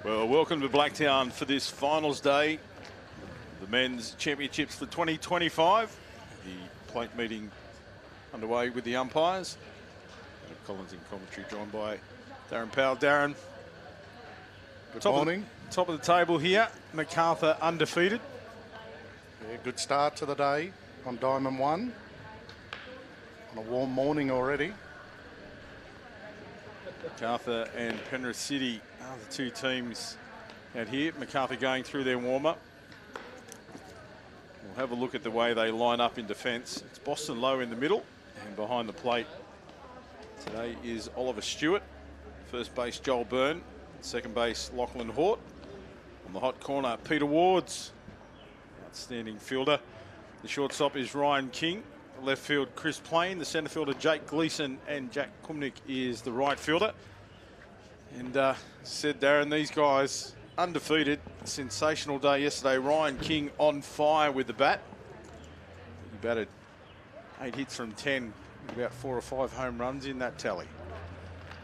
Well, welcome to Blacktown for this finals day. The men's championships for 2025. The plate meeting underway with the umpires. Collins in commentary, joined by Darren Powell. Darren, good morning. Top of the table here, Macarthur undefeated. Yeah, good start to the day on Diamond 1. On a warm morning already. Macarthur and Penrith City are the two teams out here. Macarthur going through their warm-up. We'll have a look at the way they line up in defence. It's Boston Lowe in the middle, and behind the plate today is Oliver Stewart. First base, Joel Byrne. Second base, Lachlan Hort. On the hot corner, Peter Wards, outstanding fielder. The shortstop is Ryan King. Left field, Chris Plain. The centre fielder, Jake Gleeson, and Jack Kumnick is the right fielder. And said Darren, these guys undefeated. Sensational day yesterday. Ryan King on fire with the bat. He batted 8 hits from 10, about 4 or 5 home runs in that tally.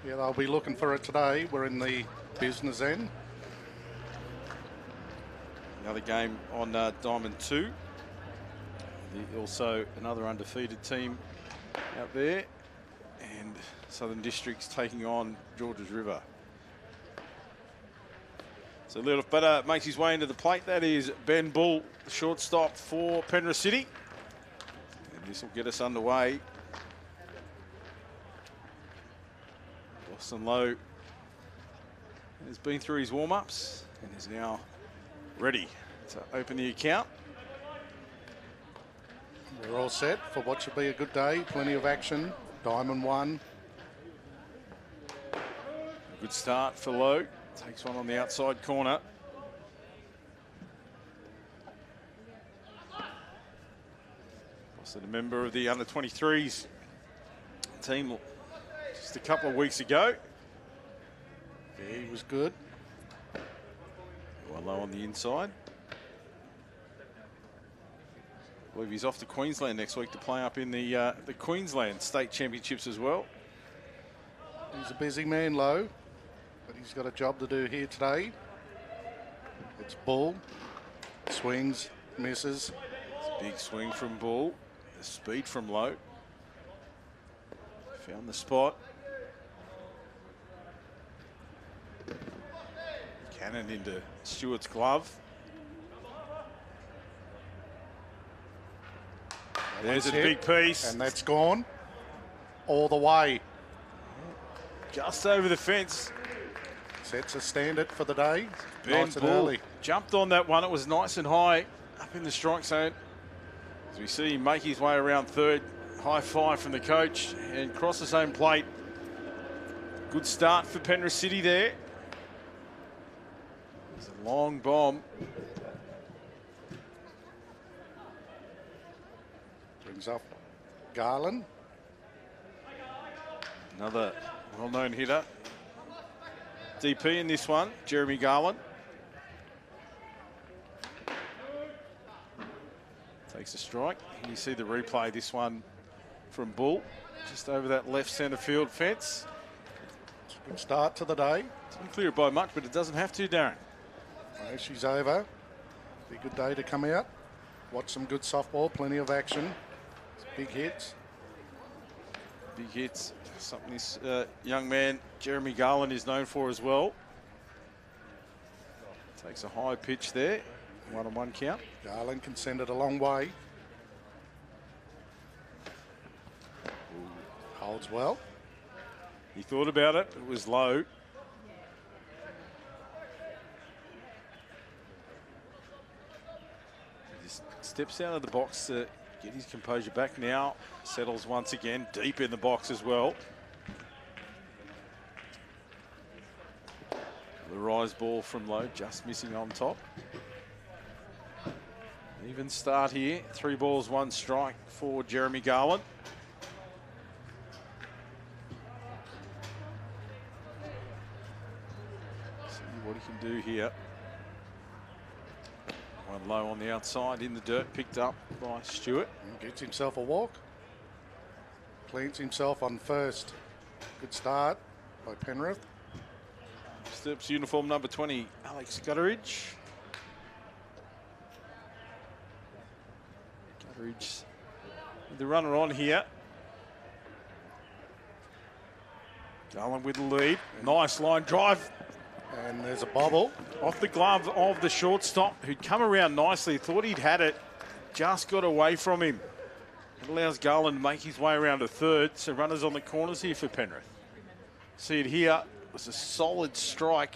Yeah, they'll be looking for it today. We're in the business end. Another game on Diamond 2. Also another undefeated team out there, and Southern Districts taking on Georges River. So Little Butter makes his way into the plate. That is Ben Bull, the shortstop for Penrith City. And this will get us underway. Boston Lowe has been through his warm-ups and is now ready to open the account. We're all set for what should be a good day. Plenty of action. Diamond 1. Good start for Lowe. Takes one on the outside corner. Also a member of the under-23s team just a couple of weeks ago. Yeah, he was good. Well, Low on the inside. I believe he's off to Queensland next week to play up in the Queensland State Championships as well. He's a busy man, Lowe, but he's got a job to do here today. It's Bull. Swings, misses. It's a big swing from Bull. The speed from Lowe. Found the spot. Cannon into Stewart's glove. There's a big piece. And that's gone all the way. Just over the fence. Sets a standard for the day. Ben Nice and Bull early. jumped on that one. It was nice and high up in the strike zone. As we see him make his way around third. High five from the coach and crosses home plate. Good start for Penrith City there. It's a long bomb. Brings up Garland. Another well-known hitter. DP in this one, Jeremy Garland. Takes a strike. You see the replay, this one from Bull, just over that left centre field fence. It's a good start to the day. Doesn't clear it by much, but it doesn't have to, Darren. No, she's over. Be a good day to come out. Watch some good softball, plenty of action. Big hits. Big hits. Something this young man, Jeremy Garland, is known for as well. Takes a high pitch there. 1-on-1 count. Garland can send it a long way. Holds well. He thought about it. It was low. He just steps out of the box to get his composure back now. Settles once again, deep in the box as well. The rise ball from Lowe, just missing on top. Even start here. 3 balls, 1 strike for Jeremy Garland. See what he can do here. One low on the outside in the dirt, picked up by Stewart. Gets himself a walk. Plants himself on first. Good start by Penrith. Steps uniform number 20, Alex Gutteridge. Gutteridge with the runner on here. Garland with the lead. Nice line drive. And there's a bobble. Off the glove of the shortstop, who'd come around nicely. Thought he'd had it. Just got away from him. It allows Garland to make his way around to third. So runners on the corners here for Penrith. See it here. It was a solid strike.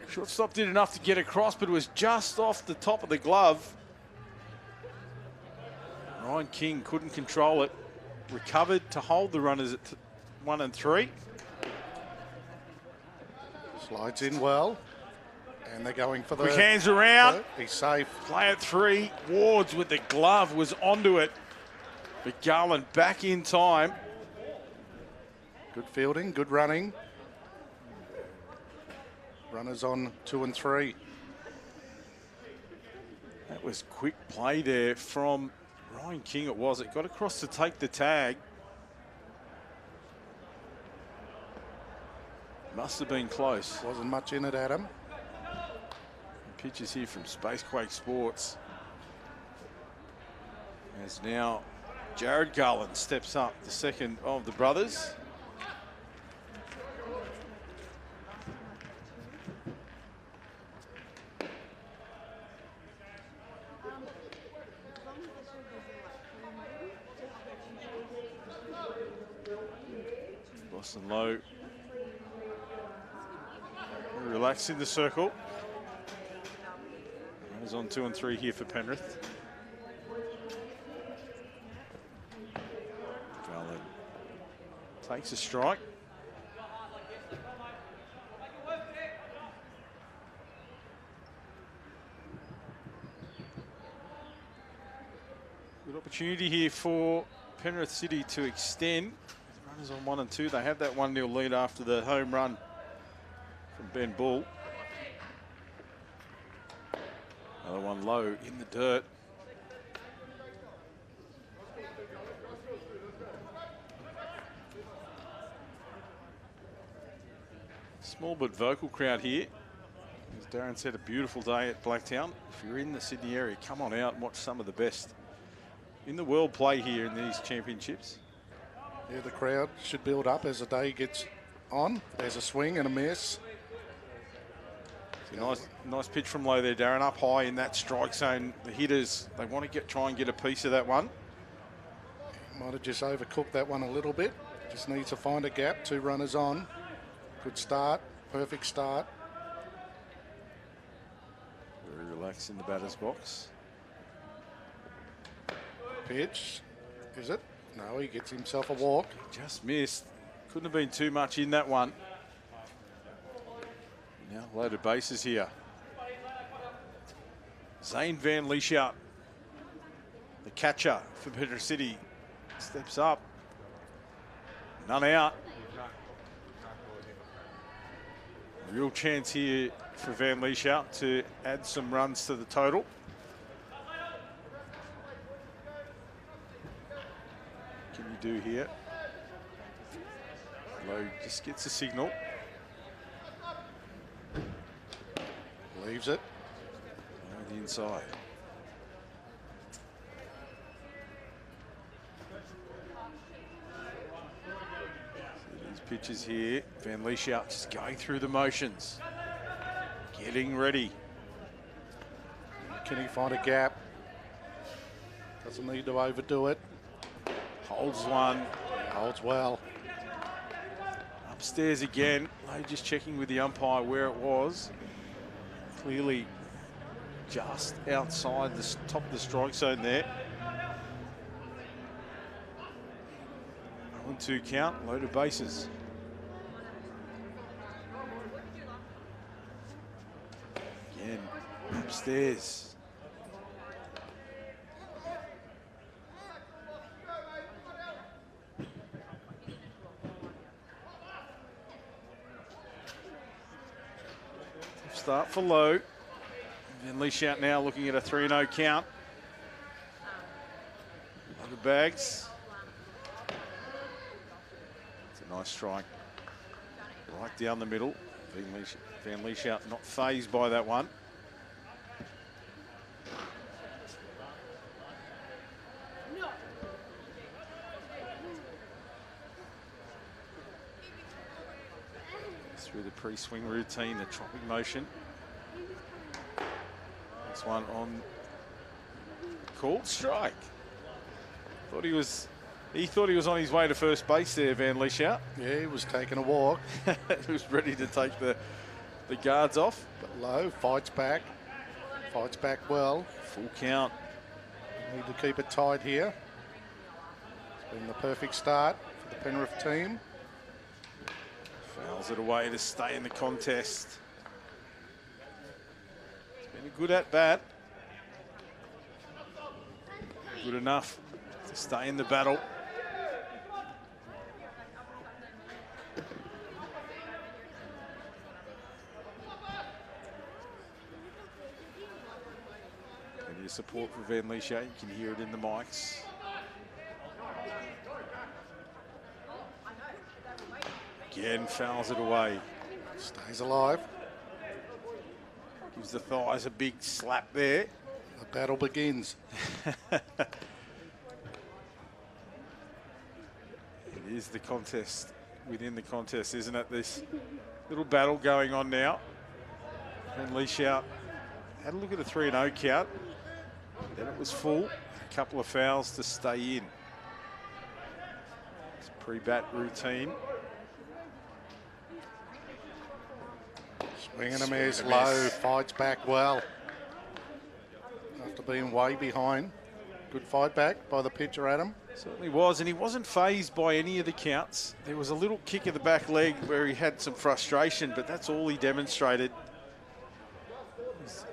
Shortstop did enough to get across, but it was just off the top of the glove. Ryan King couldn't control it. Recovered to hold the runners at 1 and 3. Slides in well. And they're going for the... Quick hands around. He's safe. Play at 3. Wards with the glove was onto it. But Garland back in time. Good fielding, good running. Runners on 2 and 3. That was quick play there from Ryan King. It was. It got across to take the tag. Must have been close. Wasn't much in it, Adam. Pitches here from Spacequake Sports. As now Jared Garland steps up, the second of the brothers. Boston Low relaxed in the circle. Runners on 2 and 3 here for Penrith. Garland takes a strike. Good opportunity here for Penrith City to extend. Runners on 1 and 2. They have that 1-0 lead after the home run from Ben Bull. Another one low in the dirt. Small but vocal crowd here. As Darren said, a beautiful day at Blacktown. If you're in the Sydney area, come on out and watch some of the best in the world play here in these championships. Yeah, the crowd should build up as the day gets on. There's a swing and a miss. Nice pitch from low there, Darren. Up high in that strike zone. The hitters, they want to try and get a piece of that one. Might have just overcooked that one a little bit. Just needs to find a gap. 2 runners on. Good start. Perfect start. Very relaxed in the batter's box. Pitch. Is it? No, he gets himself a walk. Just missed. Couldn't have been too much in that one. Now loaded bases here. Zane Van Lieshout, the catcher for Penrith City, steps up. None out. Real chance here for Van Lieshout to add some runs to the total. What can you do here? Lowe just gets a signal. Leaves it. The inside. See these pitches here. Van Lieshout just going through the motions. Getting ready. Can he find a gap? Doesn't need to overdo it. Holds one. Holds well. Upstairs again. Lowe just checking with the umpire where it was. Clearly just outside the top of the strike zone there. 1-2 count, loaded bases. Again, upstairs. Tough start for Lowe. And Lieshout now looking at a 3-0 count. Loaded bags. It's a nice strike. Right down the middle. Van Lieshout not phased by that one. Through the pre-swing routine, the chopping motion. This one on called strike. He thought he was on his way to first base there, Van Lieshout. Yeah, he was taking a walk. He was ready to take the guards off. But Lowe fights back well. Full count. Need to keep it tight here. It's been the perfect start for the Penrith team. Fouls it away to stay in the contest. It's been a good at-bat. Good enough to stay in the battle. Plenty of support for Van Lieshout. You can hear it in the mics. Again, fouls it away. Stays alive. Gives the thighs a big slap there. The battle begins. It is the contest within the contest, isn't it? This little battle going on now. And Lieshout had a look at a 3-0 count. Then it was full. A couple of fouls to stay in. It's pre-bat routine. Swing and a miss. Lowe fights back well. After being way behind. Good fight back by the pitcher, Adam. Certainly was, and he wasn't phased by any of the counts. There was a little kick of the back leg where he had some frustration, but that's all he demonstrated. He's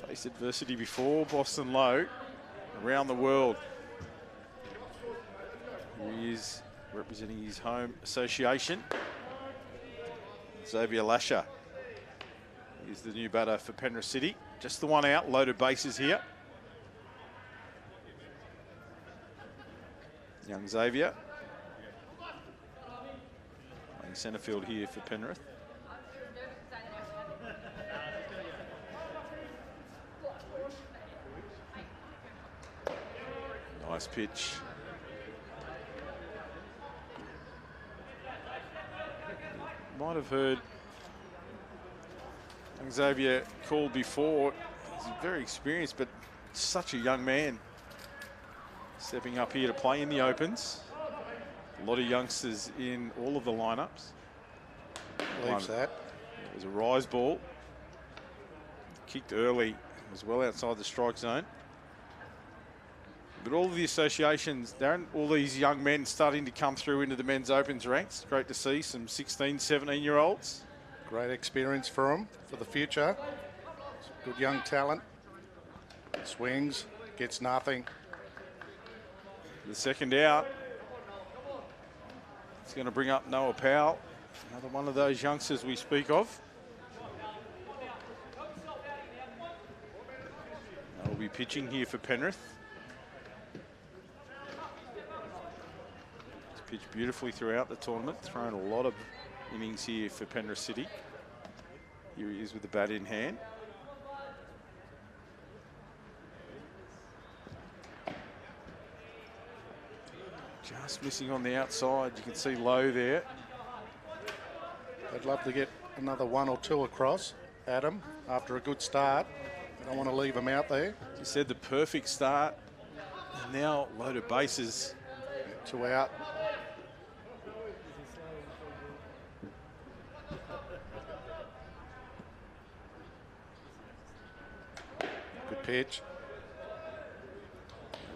faced adversity before, Boston Lowe, around the world. Here he is representing his home association. Xavier Lasher is the new batter for Penrith City. Just the one out, loaded bases here. Young Xavier. Playing centre field here for Penrith. Nice pitch. Might have heard young Xavier called before. He's very experienced, but such a young man. Stepping up here to play in the opens. A lot of youngsters in all of the lineups. Believes that. It was a rise ball. Kicked early. Was well outside the strike zone. But all of the associations, Darren, all these young men starting to come through into the men's opens ranks. Great to see some 16, 17-year-olds. Great experience for them for the future. Good young talent. Swings, gets nothing. The second out. It's going to bring up Noah Powell. Another one of those youngsters we speak of. They'll be pitching here for Penrith. He's pitched beautifully throughout the tournament. Thrown a lot of innings here for Penrith City. Here he is with the bat in hand. Just missing on the outside. You can see Lowe there. I'd love to get another one or two across, Adam, after a good start. I don't want to leave them out there. You said the perfect start. And now loaded bases. 2 out. Good pitch.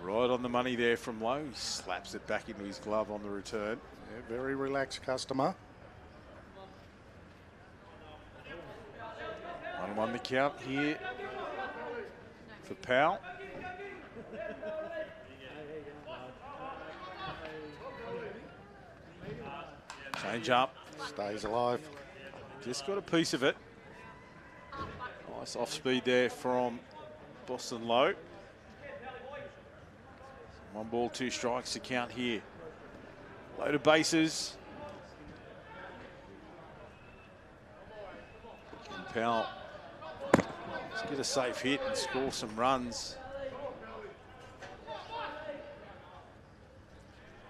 Right on the money there from Lowe. He slaps it back into his glove on the return. Yeah, very relaxed customer. 1-1 the count here for Powell. Change up. Stays alive. Just got a piece of it. Nice off speed there from Boston Lowe. 1 ball, 2 strikes to count here. Loaded bases. Powell just get a safe hit and score some runs.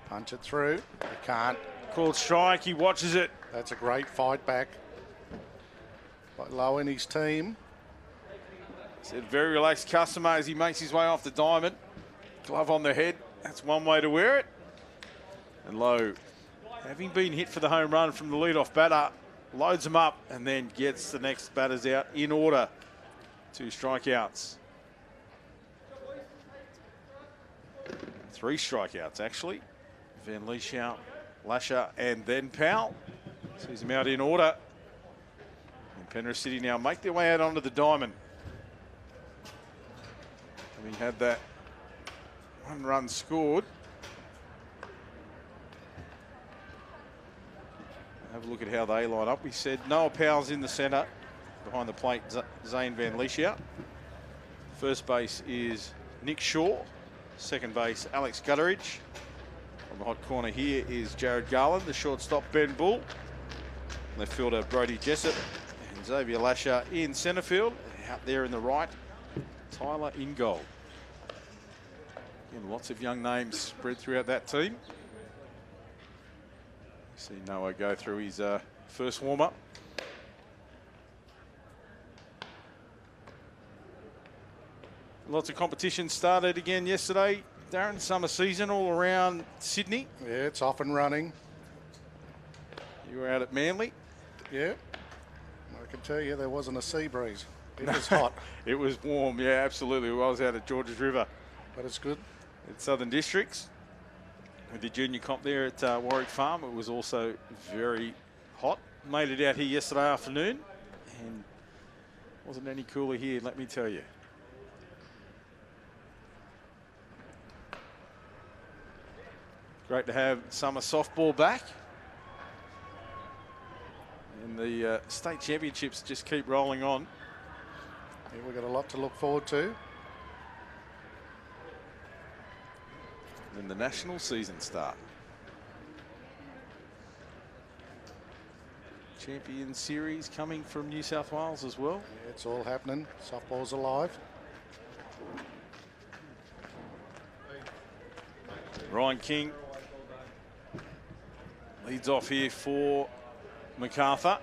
Punch it through. He can't. Called strike, he watches it. That's a great fight back by Lowe and his team. Said very relaxed customer as he makes his way off the diamond. Glove on the head, that's one way to wear it. And Lowe, having been hit for the home run from the leadoff batter, loads them up and then gets the next batters out in order. 2 strikeouts. 3 strikeouts actually. Van Lieshout, Lasher and then Powell. Sees him out in order. And Penrith City now make their way out onto the diamond. Having had that 1 run scored. Have a look at how they line up. We said Noah Powell's in the centre. Behind the plate, Zane Van Lieshout. First base is Nick Shaw. Second base, Alex Gutteridge. On the hot corner here is Jared Garland. The shortstop, Ben Bull. Left fielder, Brody Jessup. And Xavier Lasher in centre field. Out there in the right, Tyler Ingold. Again, lots of young names spread throughout that team. See Noah go through his first warm-up. Lots of competition started again yesterday. Darren, summer season all around Sydney. Yeah, it's off and running. You were out at Manly. Yeah, I can tell you there wasn't a sea breeze. It was hot. It was warm, yeah, absolutely. I was out at Georges River. But it's good. At Southern Districts. With the junior comp there at Warwick Farm, it was also very hot. Made it out here yesterday afternoon and wasn't any cooler here, let me tell you. Great to have summer softball back. And the state championships just keep rolling on. Yeah, we've got a lot to look forward to. And the national season start. Champion Series coming from New South Wales as well. Yeah, it's all happening. Softball's alive. Ryan King leads off here for Macarthur.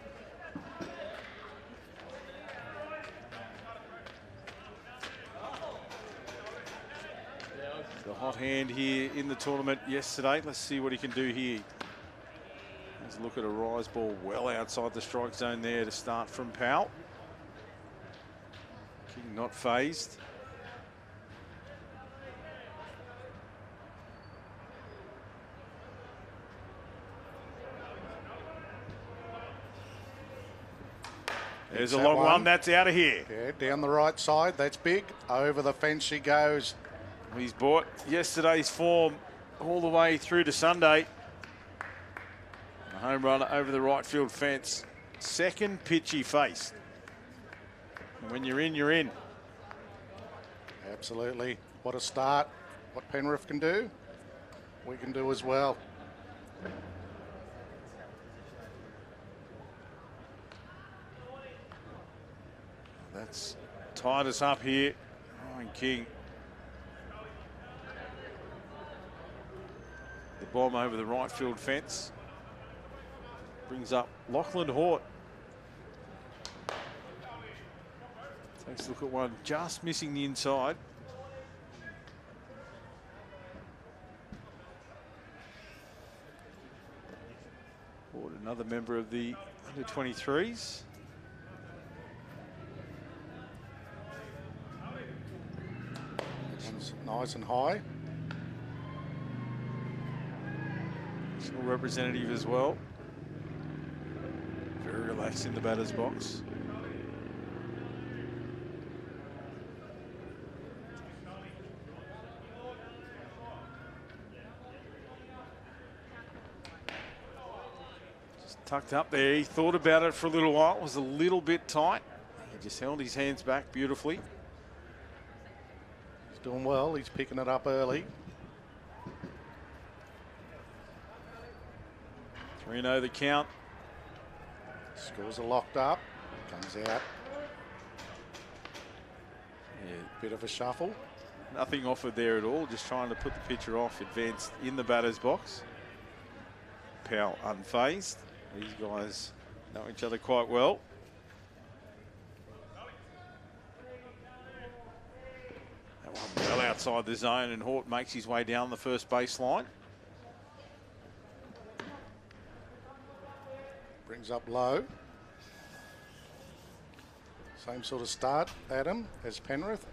The hot hand here in the tournament yesterday. Let's see what he can do here. Let's look at a rise ball well outside the strike zone there to start from Powell. King not phased. There's a long one. That's out of here. Yeah, down the right side. That's big. Over the fence she goes. He's brought yesterday's form all the way through to Sunday. A home run over the right field fence. Second pitch he faced. When you're in, you're in. Absolutely. What a start. What Penrith can do, we can do as well. That's tied us up here. Ryan King. The bomb over the right field fence. Brings up Lachlan Hort. Takes a look at one just missing the inside. Hort, another member of the under-23s. Nice and high. National representative as well. Very relaxed in the batter's box. Just tucked up there. He thought about it for a little while. It was a little bit tight. He just held his hands back beautifully. Doing well. He's picking it up early. 3-0 the count. Scores are locked up. Comes out. Bit of a shuffle. Nothing offered there at all, just trying to put the pitcher off, advanced in the batter's box. Powell unfazed. These guys know each other quite well. That one well outside the zone, and Hort makes his way down the first baseline. Brings up low. Same sort of start, Adam, as Penrith.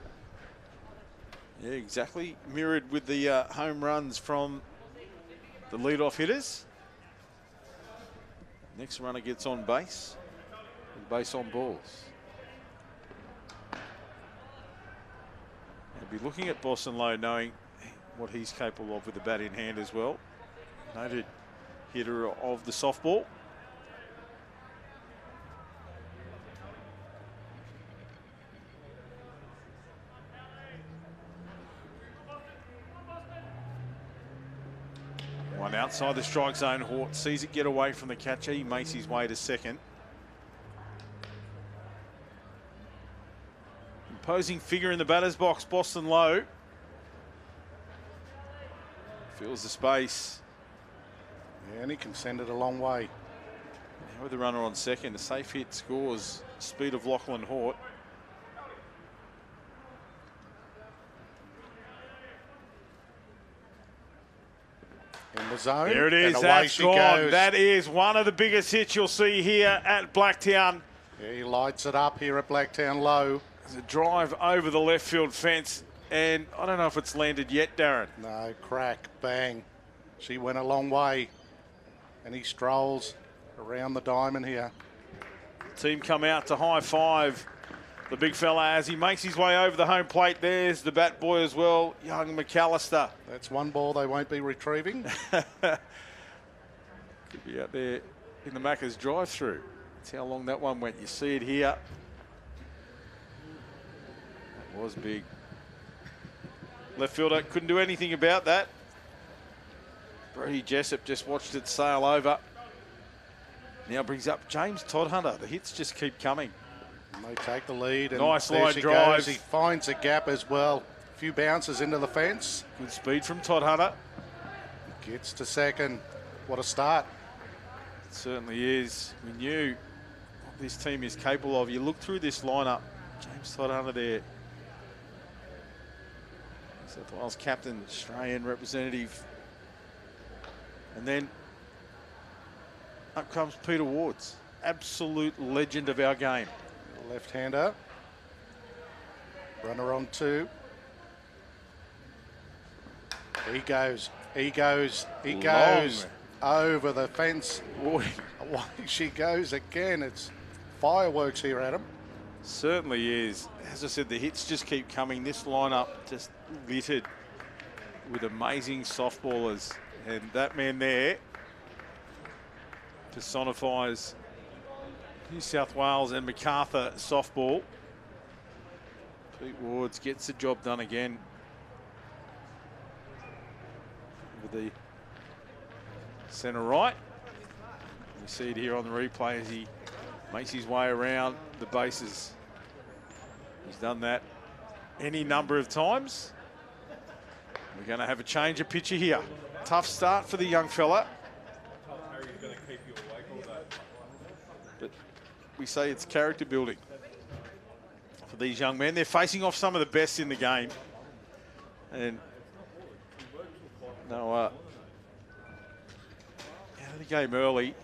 Yeah, exactly. Mirrored with the home runs from the leadoff hitters. Next runner gets on base. And base on balls. I'll be looking at Boston Lowe, knowing what he's capable of with the bat in hand as well. Noted hitter of the softball. One outside the strike zone. Hort sees it get away from the catcher. He makes his way to second. Imposing figure in the batter's box, Boston Lowe. Fills the space. Yeah, and he can send it a long way. Now with the runner on second, a safe hit scores speed of Lachlan Hort. In the zone. There it is, and that's gone. Goes. That is one of the biggest hits you'll see here at Blacktown. Yeah, he lights it up here at Blacktown Low. There's a drive over the left field fence, and I don't know if it's landed yet, Darren. No, crack, bang. She went a long way, and he strolls around the diamond here. Team come out to high five the big fella as he makes his way over the home plate. There's the bat boy as well, young Macarthur. That's one ball they won't be retrieving. Could be out there in the Macca's drive-through. That's how long that one went. You see it here. That was big. Left fielder couldn't do anything about that. Brody Jessup just watched it sail over. Now brings up James Todhunter. The hits just keep coming. And they take the lead. And nice there line she drive. goes. He finds a gap as well. A few bounces into the fence. Good speed from Todhunter. Gets to second. What a start. It certainly is. We knew what this team is capable of. You look through this lineup. James Todhunter there. South Wales captain, Australian representative. And then up comes Peter Wards. Absolute legend of our game. Left-hander. Runner on two. He goes. He goes. He goes over the fence. Boy. Away she goes again. It's fireworks here, Adam. Certainly is. As I said, the hits just keep coming. This lineup just littered with amazing softballers. And that man there personifies New South Wales and Macarthur softball. Pete Wards gets the job done again. Over the centre right. We see it here on the replay as he makes his way around the bases. He's done that any number of times. We're going to have a change of pitcher here. Tough start for the young fella. But we say it's character building for these young men. They're facing off some of the best in the game. And no, out of the game early.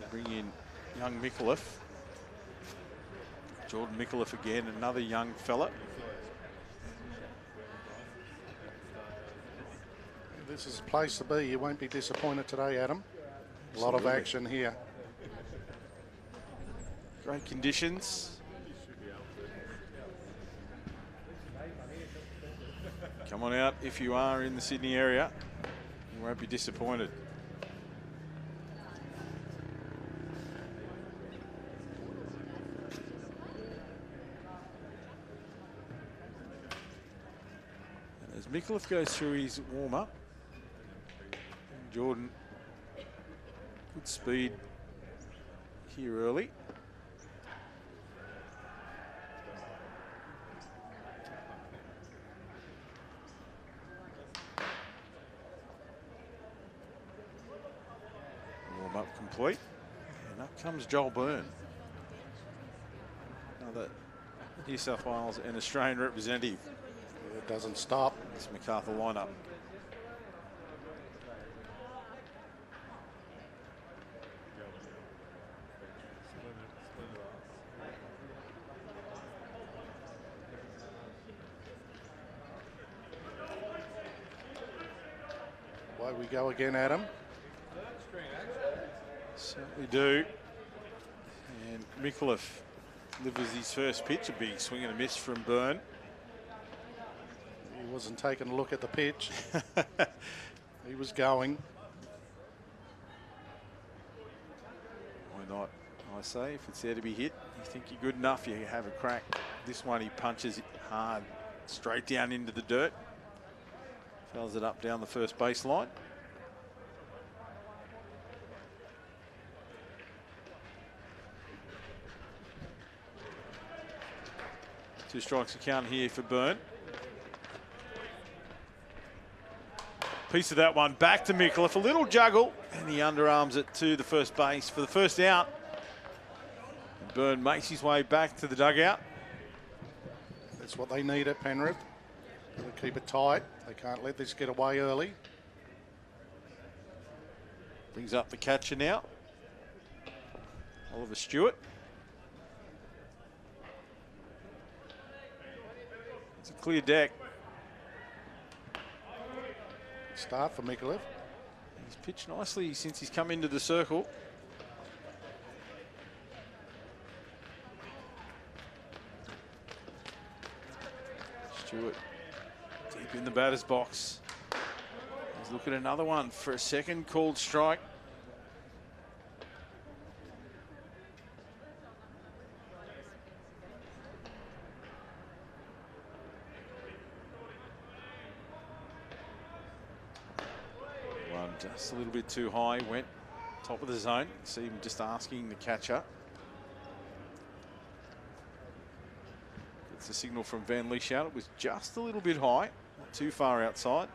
Bring in young Micallef. Jordan Micallef again, another young fella. This is a place to be. You won't be disappointed today, Adam. A lot of action here. Great conditions. Come on out if you are in the Sydney area. You won't be disappointed. And as Micallef goes through his warm-up, Jordan, good speed here early. complete. And up comes Joel Byrne. Another New South Wales and Australian representative. It doesn't stop. This Macarthur lineup. Away we go again, Adam. Certainly do. And Micallef delivers his first pitch, a big swing and a miss from Byrne. He wasn't taking a look at the pitch. He was going. Why not? I say, if it's there to be hit, you think you're good enough, you have a crack. This one, he punches it hard, straight down into the dirt. Fouls it up down the first baseline. Two strikes account here for Byrne. Piece of that one back to Micallef, a little juggle, and he underarms it to the first base for the first out. And Byrne makes his way back to the dugout. That's what they need at Penrith. Got to keep it tight. They can't let this get away early. Brings up the catcher now, Oliver Stewart. It's a clear deck. Start for Micallef. He's pitched nicely since he's come into the circle. Stewart deep in the batter's box. He's looking at another one for a second called strike. One just a little bit too high, went top of the zone. See him just asking the catcher. It's a signal from Van Leeshout. It was just a little bit high, not too far outside.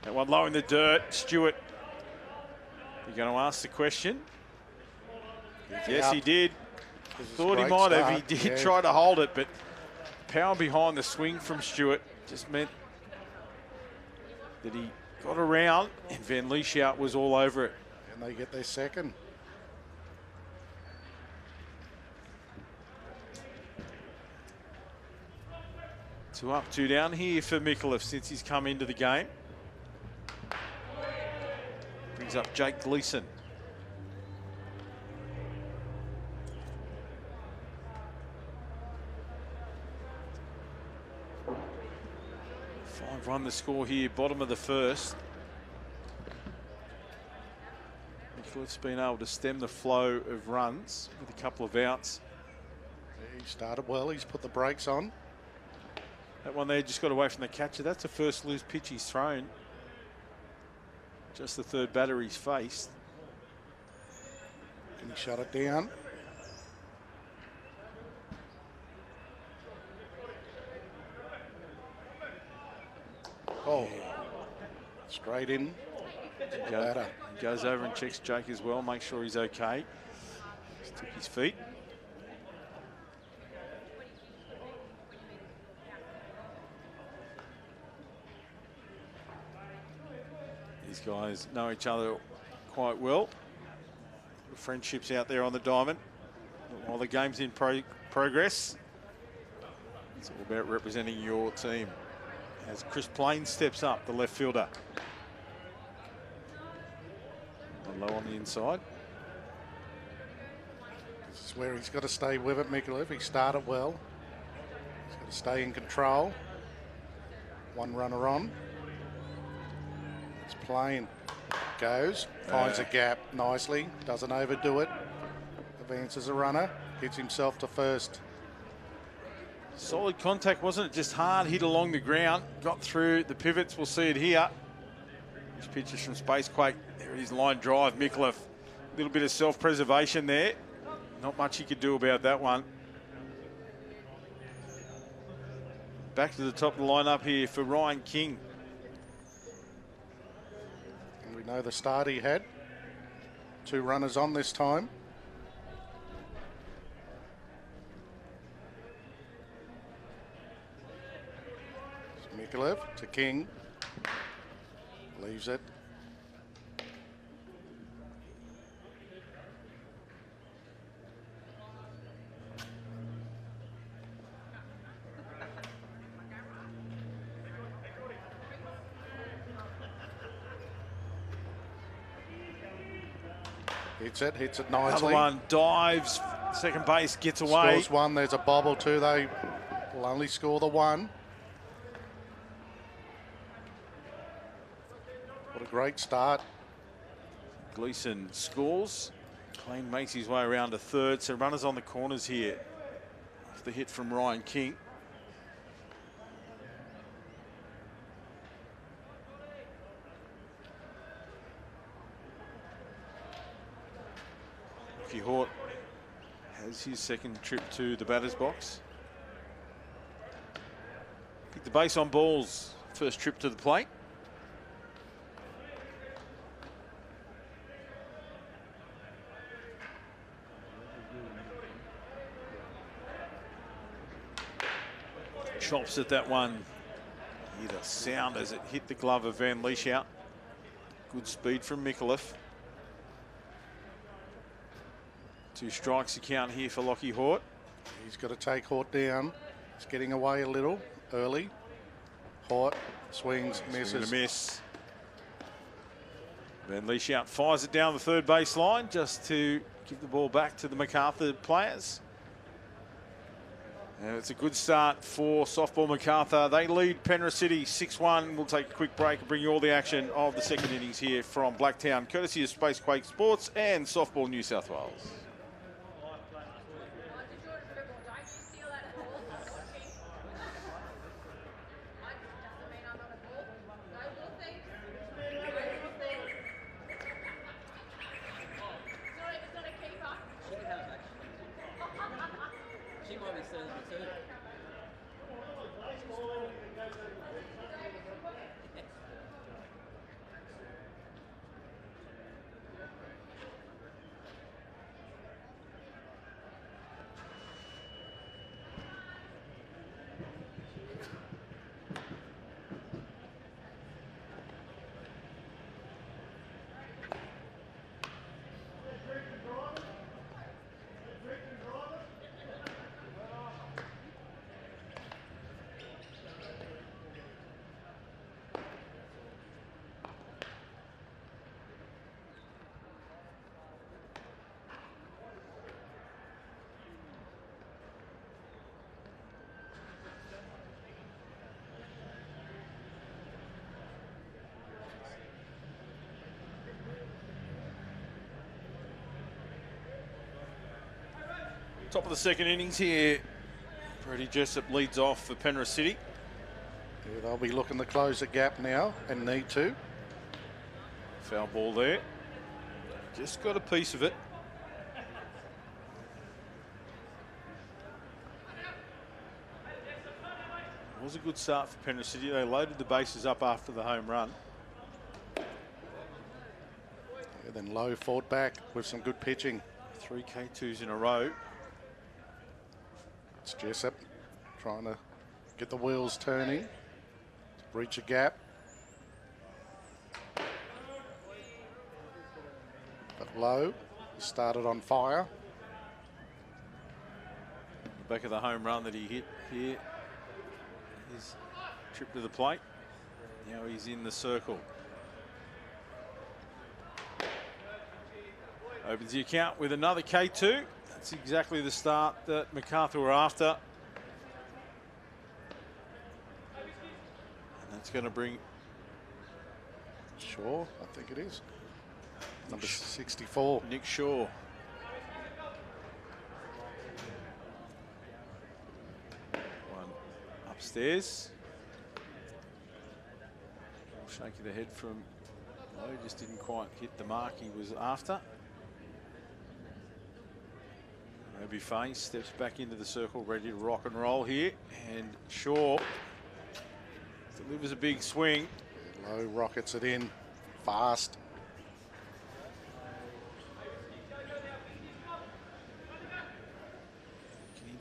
That one low in the dirt. Stewart, you're going to ask the question? Yes, he did. Thought he might have. He did try to hold it, but power behind the swing from Stewart just meant that he got around, and Van Leeshout was all over it. And they get their second. Two up, two down here for Micallef since he's come into the game. Brings up Jake Gleeson. Run the score here, bottom of the first. Micallef's been able to stem the flow of runs with a couple of outs. He started well, he's put the brakes on. That one there just got away from the catcher. That's the first loose pitch he's thrown. Just the third batter he's faced. Can he shut it down? Oh, straight in. He goes over and checks Jake as well, make sure he's okay. Just took his feet. These guys know each other quite well. Friendships out there on the diamond. While the game's in progress, it's all about representing your team. As Chris Plain steps up, the left fielder. And low on the inside. This is where he's got to stay with it, Micallef. He started well. He's got to stay in control. One runner on. It's Plain. Goes, finds a gap nicely, doesn't overdo it. Advances a runner, gets himself to first. Solid contact, wasn't it? Just hard hit along the ground. Got through the pivots. We'll see it here. This pitch is from Spacequake. There it is, line drive. Micallef, a little bit of self-preservation there. Not much he could do about that one. Back to the top of the lineup here for Ryan King. And we We know the start he had. 2 runners on this time. Mikulev to King. Leaves it. Hits it nicely. Another one dives, second base gets away. Scores 1, there's a bobble too. They will only score the 1. What a great start. Gleeson scores. Klein makes his way around to third, so runners on the corners here. After the hit from Ryan King. Hort has his second trip to the batter's box. Picked the base on balls, first trip to the plate. Chops at that one. Hear the sound as it hit the glove of Van Lieshout. Good speed from Mikulev. 2 strikes account here for Lockie Hort. He's got to take Hort down. He's getting away a little early. Hort swings, misses. A miss. Van Lieshout fires it down the third base line just to give the ball back to the Macarthur players. And it's a good start for softball Macarthur. They lead Penrith City 6-1. We'll take a quick break and bring you all the action of the second innings here from Blacktown, courtesy of Spacequake Sports and Softball New South Wales. Top of the second innings here. Brady Jessup leads off for Penrith City. Yeah, they'll be looking to close the gap now and need to. Foul ball there. Just got a piece of it. It was a good start for Penrith City. They loaded the bases up after the home run. Yeah, then Lowe fought back with some good pitching. 3 K2s in a row. It's Jessup trying to get the wheels turning. Breach a gap. But Lowe started on fire. The back of the home run that he hit here. His trip to the plate. Now he's in the circle. Opens the account with another K2. That's exactly the start that Macarthur were after. And that's going to bring... Shaw, I think it is. Number 64. Nick Shaw. One upstairs. Shake of the head from Lowe, just didn't quite hit the mark he was after. Maybe Faye steps back into the circle, ready to rock and roll here. And Shaw delivers a big swing. Lowe rockets it in fast.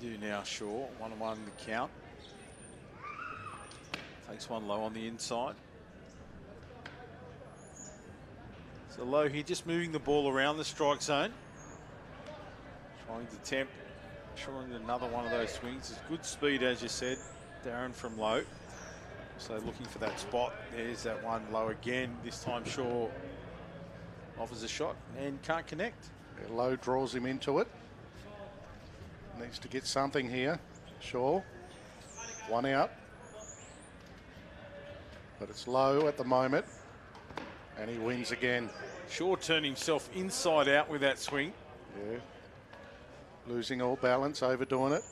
do now, Shaw. 1-1 the count. Takes one low on the inside. So Low here, just moving the ball around the strike zone. Trying to tempt, ensuring another one of those swings. It's good speed, as you said, Darren, from Low. So looking for that spot. There's that one Low again. This time Shaw offers a shot and can't connect. Yeah, Low draws him into it. Needs to get something here. Shaw. One out. But it's Low at the moment. And he wins again. Shaw turned himself inside out with that swing. Yeah. Losing all balance, overdoing it.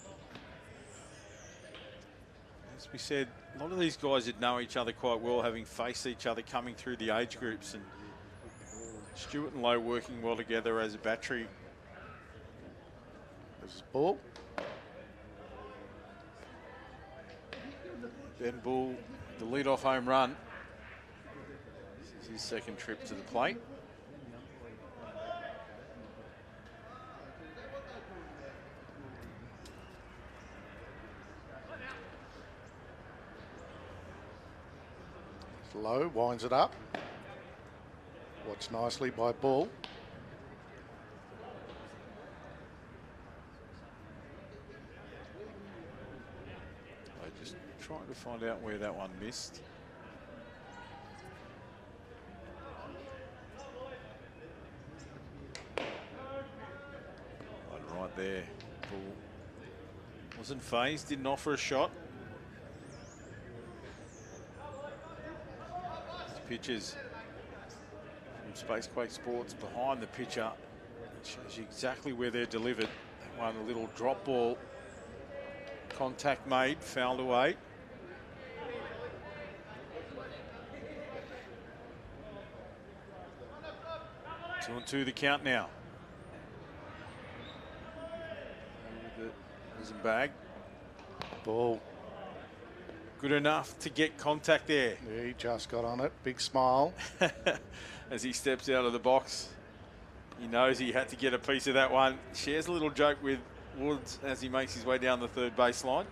As we said, a lot of these guys that know each other quite well, having faced each other coming through the age groups, and Stewart and Low working well together as a battery. This is ball. Ben Bull, the lead-off home run. This is his second trip to the plate. Low winds it up. Watched nicely by Bull. Just trying to find out where that one missed. Right there. Bull wasn't phased, didn't offer a shot. Pitches from Spacequake Sports behind the pitcher. It shows you exactly where they're delivered. That one, a little drop ball. Contact made, fouled away. Two and two the count now. Bag. Ball. Good enough to get contact there. Yeah, he just got on it. Big smile. As he steps out of the box. He knows he had to get a piece of that one. Shares a little joke with Woods as he makes his way down the third baseline.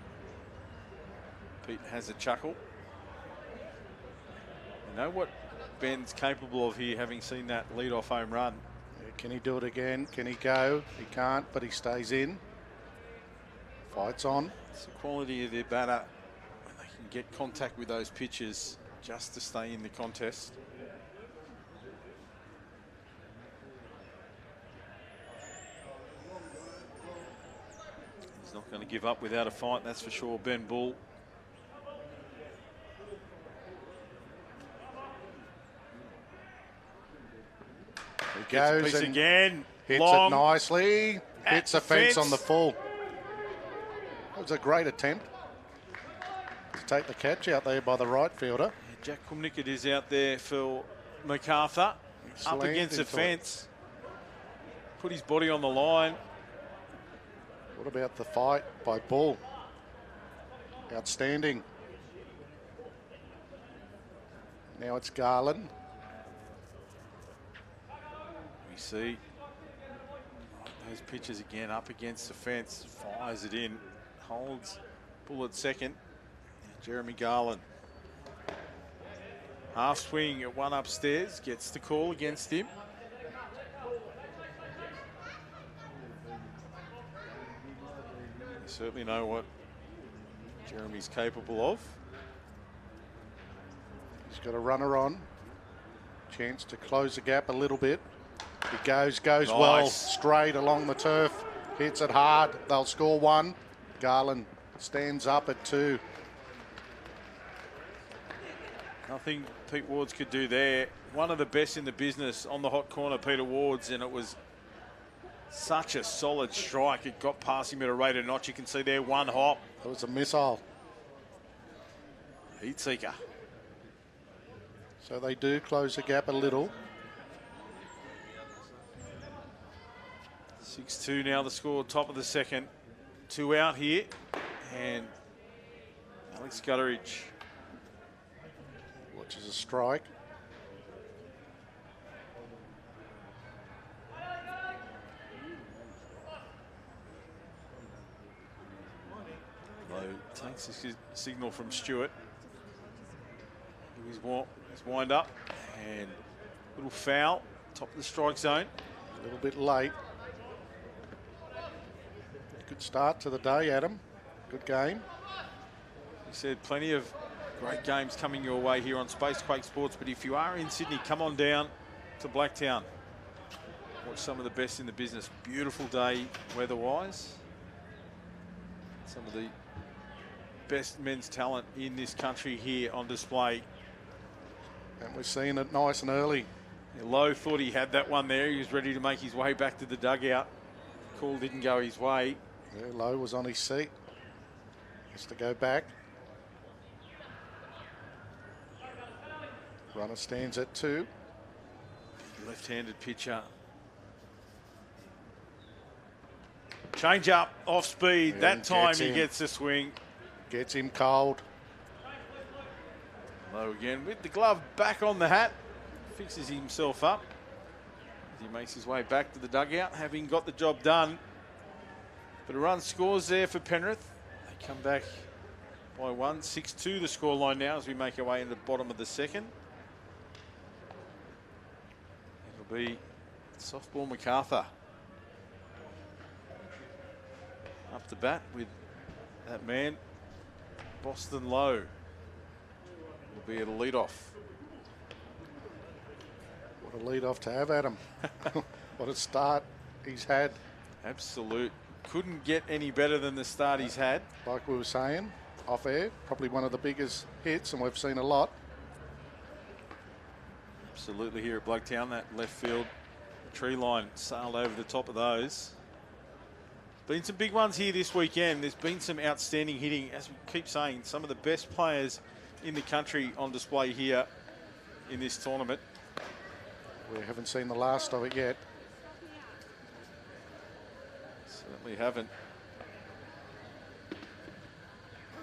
Pete has a chuckle. You know what Ben's capable of here, having seen that lead-off home run. Yeah, can he do it again? Can he go? He can't, but he stays in. Fights on. It's the quality of their batter when they can get contact with those pitches just to stay in the contest. He's not going to give up without a fight, that's for sure, Ben Bull. He goes and again. Hits Long, it nicely. Hits a fence on the full. That was a great attempt to take the catch out there by the right fielder. Yeah, Jack Kumnickett is out there for Macarthur. Up against the fence. Put his body on the line. What about the fight by Bull? Outstanding. Now it's Garland. We see those pitches again up against the fence. Fires it in. Holds Bull at second. Jeremy Garland. Half swing at one upstairs. Gets the call against him. You certainly know what Jeremy's capable of. He's got a runner on. Chance to close the gap a little bit. He goes nice. Well, straight along the turf. Hits it hard. They'll score one. Garland stands up at 2. Nothing Pete Wards could do there. One of the best in the business on the hot corner, Peter Wards, and it was such a solid strike. It got past him at a rate of knots. You can see there, one hop. It was a missile. Heat seeker. So they do close the gap a little. 6-2 now the score, top of the second. 2 out here, and Alex Gutteridge watches a strike. takes the signal from Stewart. His wind up and little foul, top of the strike zone. A little bit late. Good start to the day, Adam. Good game. You said plenty of great games coming your way here on Spacequake Sports, but if you are in Sydney, come on down to Blacktown. Watch some of the best in the business. Beautiful day weather-wise. Some of the best men's talent in this country here on display. And we're seeing it nice and early. Lowe thought he had that one there. He was ready to make his way back to the dugout. Call didn't go his way. Yeah, Lowe was on his seat. Has to go back. Runner stands at 2. Left-handed pitcher. Change up, off speed. Yeah, that time he gets the swing. Gets him cold. Lowe again with the glove back on the hat. Fixes himself up as he makes his way back to the dugout, having got the job done. But a run scores there for Penrith. They come back by 1, 6-2 the scoreline now as we make our way into the bottom of the second. It'll be softball Macarthur up to bat with that man, Boston Lowe. Will be at a lead-off. What a lead-off to have, Adam. What a start he's had. Absolute. Couldn't get any better than the start he's had. Like we were saying, off air, probably one of the biggest hits, and we've seen a lot. Absolutely here at Blacktown, that left field tree line sailed over the top of those. Been some big ones here this weekend. There's been some outstanding hitting. As we keep saying, some of the best players in the country on display here in this tournament. We haven't seen the last of it yet. Certainly haven't.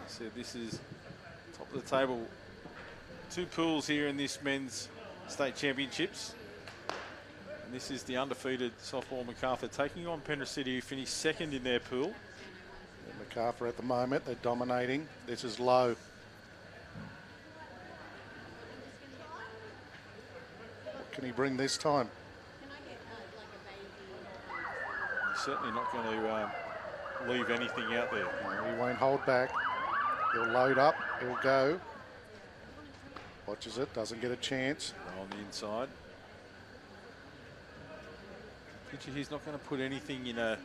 So this is top of the table. 2 pools here in this men's state championships. And this is the undefeated softball Macarthur taking on Penrith City, who finished second in their pool. And Macarthur at the moment, they're dominating. This is Lowe. What can he bring this time? He's certainly not going to leave anything out there. No, he won't hold back. He'll load up, he'll go. Watches it, doesn't get a chance. On the inside. Pitcher, he's not going to put anything in the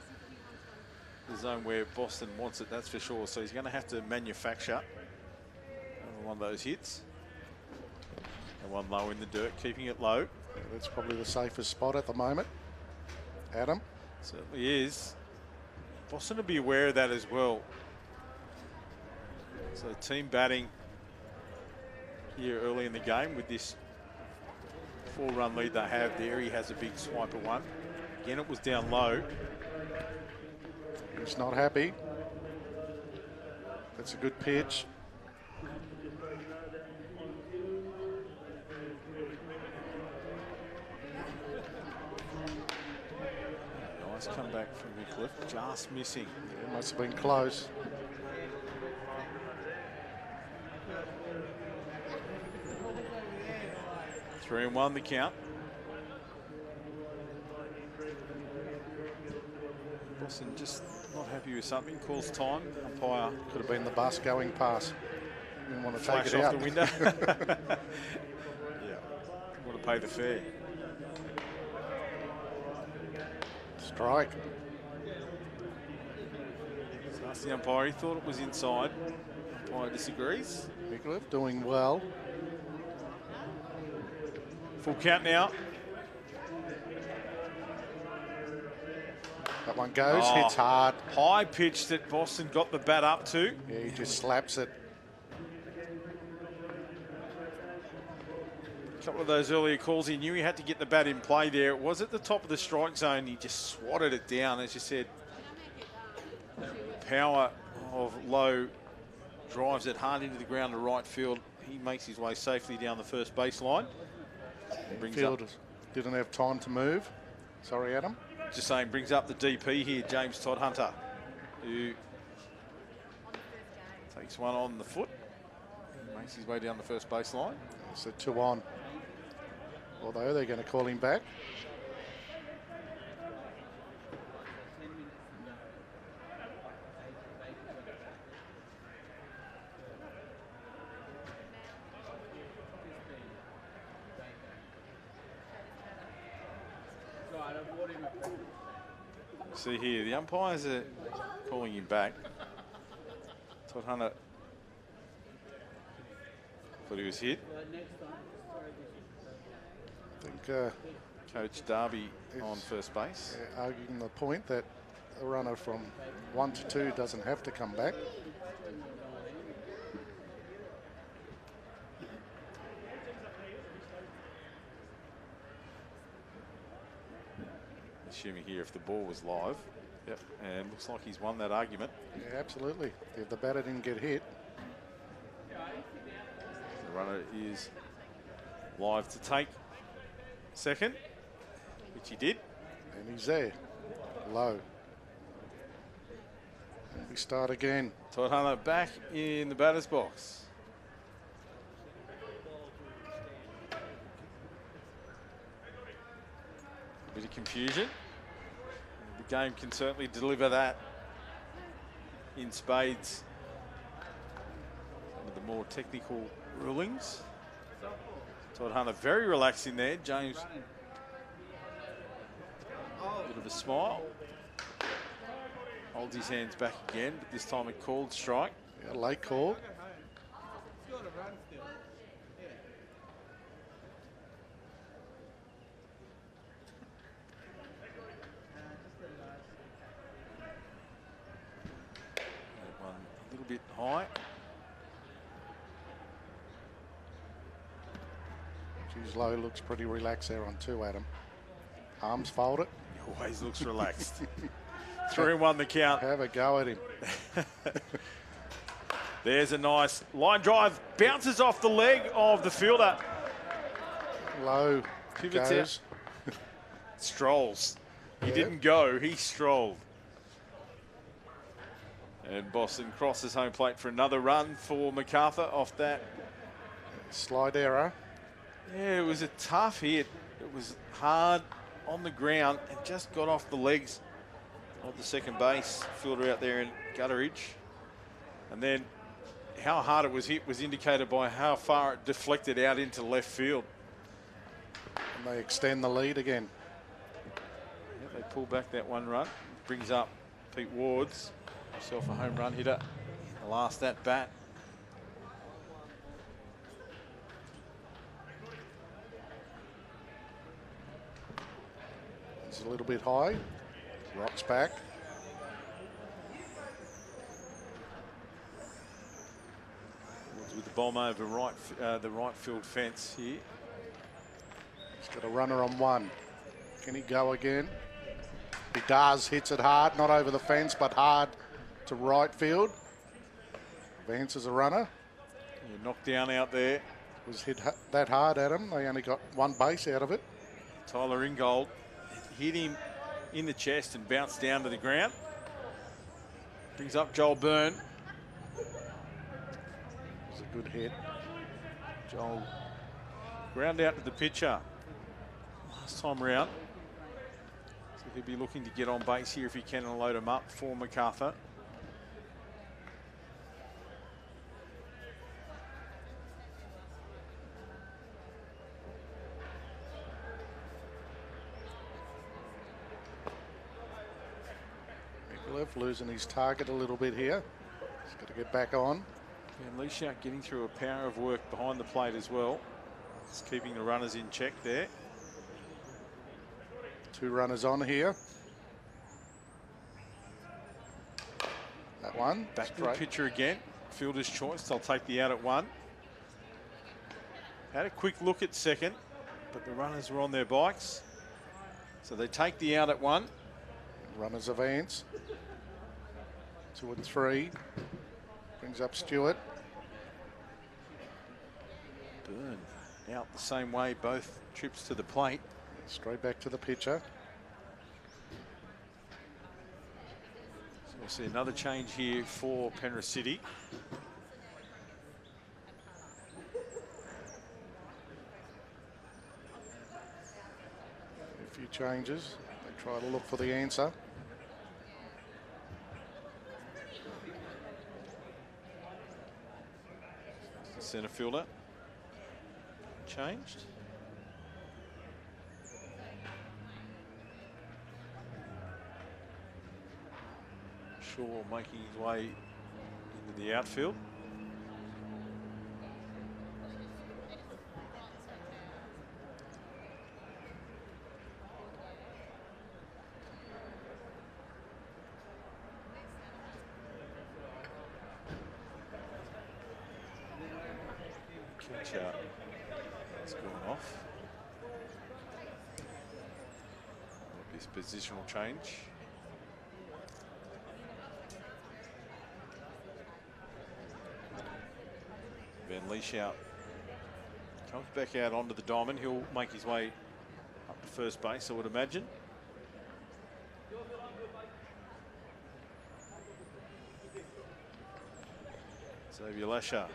zone where Boston wants it, that's for sure. So he's going to have to manufacture one of those hits. And one low in the dirt, keeping it low. Yeah, that's probably the safest spot at the moment. Adam? Certainly is. Boston will be aware of that as well. So team batting here early in the game with this 4-run lead they have there. He has a big swiper one. Again, it was down low. He's not happy. That's a good pitch. Nice comeback from Wycliffe, just missing. Yeah, must have been close. Three and 1 the count. Boston just not happy with something, calls time. Umpire Could have been the bus going past. Didn't want to take flash it off out. the window. Yeah, want to pay the fare. Strike. So that's the umpire. He thought it was inside. Umpire disagrees. Wycliffe doing well. Full count now. That one goes, hits hard. High pitch that Boston got the bat up to. Yeah, he just slaps it. A couple of those earlier calls, he knew he had to get the bat in play there. It was at the top of the strike zone. He just swatted it down, as you said. Power of Lowe drives it hard into the ground to right field. He makes his way safely down the first baseline. Field didn't have time to move. Sorry, Adam. Just saying, brings up the DP here, James Todd Hunter, who Takes one on the foot. Makes his way down the first baseline. It's a 2 on. Although they're going to call him back. See here, the umpires are calling him back. Todd Hunter thought he was hit. I think Coach Darby on first base. arguing the point that a runner from 1 to 2 doesn't have to come back. Assuming here if the ball was live. Yep, and looks like he's won that argument. Yeah, absolutely. If the batter didn't get hit. The runner is live to take second, which he did. And he's there. Low. And we start again. Todd Hunter back in the batter's box. A bit of confusion. The game can certainly deliver that in spades. Some of the more technical rulings. Todd Hunter very relaxed in there. James, a bit of a smile. Holds his hands back again, but this time a called strike. Yeah, late call. That one a little bit high. Geez, Lowe looks pretty relaxed there on 2, Adam. Arms folded. He always looks relaxed. 3-1 the count. Have a go at him. There's a nice line drive. Bounces off the leg of the fielder. Low Pivots goes. out. Strolls. He Yeah. didn't go, he strolled. And Boston crosses home plate for another run for Macarthur off that. Slide error. Yeah, it was a tough hit. It was hard on the ground and just got off the legs of the second base fielder out there in Gutteridge. And then how hard it was hit was indicated by how far it deflected out into left field. And they extend the lead again. Yeah, they pull back that 1 run. Brings up Pete Ward's, himself a home run hitter in the last at bat. It's a little bit high. Rocks back. Woods with the bomb over the right field fence here. He's got a runner on 1. Can he go again? He does. Hits it hard. Not over the fence, but hard to right field. Advances a runner. Yeah, knocked down out there. Was hit that hard at him. They only got 1 base out of it. Tyler Ingold hit him in the chest and bounced down to the ground. Brings up Joel Byrne. It was a good hit. Joel ground out to the pitcher last time round. So he'll be looking to get on base here if he can and load him up for Macarthur. Losing his target a little bit here. He's got to get back on. And Lee Shout getting through a power of work behind the plate as well. It's keeping the runners in check there. 2 runners on here. That one. Back to the pitcher again. Fielder's choice. They'll take the out at 1. Had a quick look at second, but the runners were on their bikes. So they take the out at 1. Runners advance. 2 and 3. Brings up Stewart. Byrne out the same way, both trips to the plate. Straight back to the pitcher. So we'll see another change here for Penrith City. A few changes. They try to look for the answer. Centre fielder changed. Shaw making his way into the outfield. Catch out. It's gone off. This positional change. Van Lieshout comes back out onto the diamond. He'll make his way up to first base, I would imagine. Xavier Lasher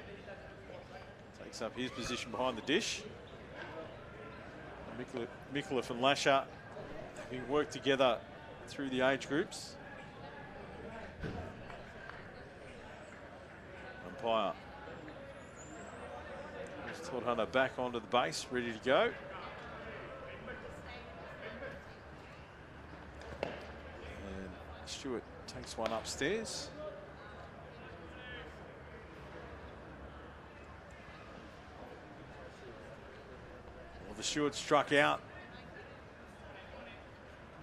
takes up his position behind the dish. Micallef and Lasher having worked together through the age groups. Umpire. Todd Hunter back onto the base, ready to go. And Stewart takes one upstairs. Well, the Stewart struck out.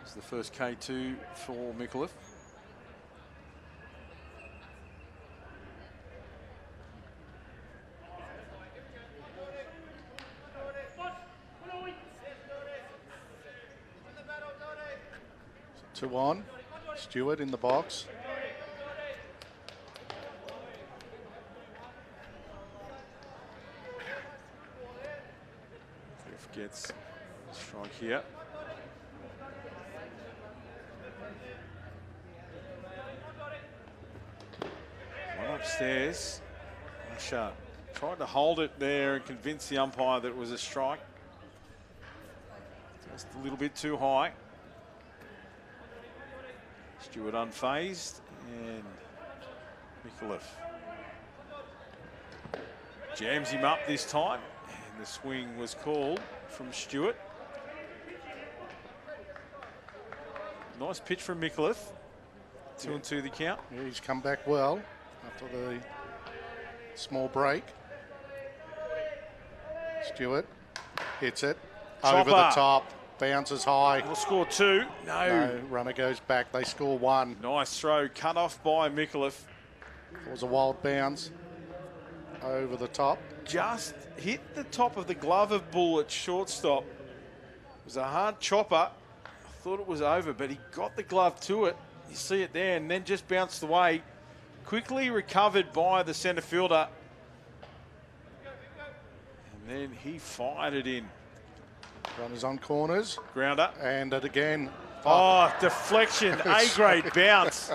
It's the first K2 for Micallef. Two on. Stewart in the box. Cliff gets a strike here. One upstairs. Lasher tried to hold it there and convince the umpire that it was a strike. Just a little bit too high. Stewart unfazed, and Micallef jams him up this time, and the swing was called from Stewart. Nice pitch from Micallef. 2-2 the count. Yeah, he's come back well after the small break. Stewart hits it over the top. Bounces high. We'll score two. No. Runner goes back. They score one. Nice throw. Cut off by Micallef. It was a wild bounce over the top. Just hit the top of the glove of Bull at shortstop. It was a hard chopper. I thought it was over, but he got the glove to it. You see it there, and then just bounced away. Quickly recovered by the centre fielder. And then he fired it in. Runners on corners. Grounder. And it again. Oh, deflection. A-grade bounce.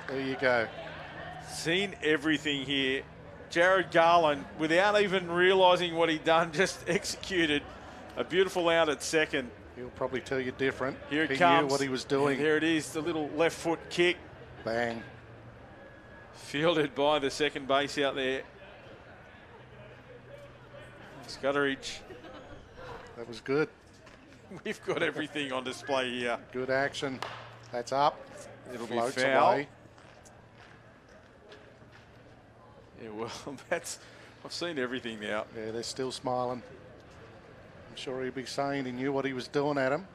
There you go. Seen everything here. Jared Garland, without even realising what he'd done, just executed a beautiful out at second. He'll probably tell you different. Here it he comes. Knew what he was doing. And there it is, the little left foot kick. Bang. Fielded by the second base out there. Scudderidge. That was good. We've got everything on display here. Good action. That's up. It'll Floats be foul. Away. Yeah, well, I've seen everything now. Yeah, they're still smiling. I'm sure he'd be saying he knew what he was doing at him.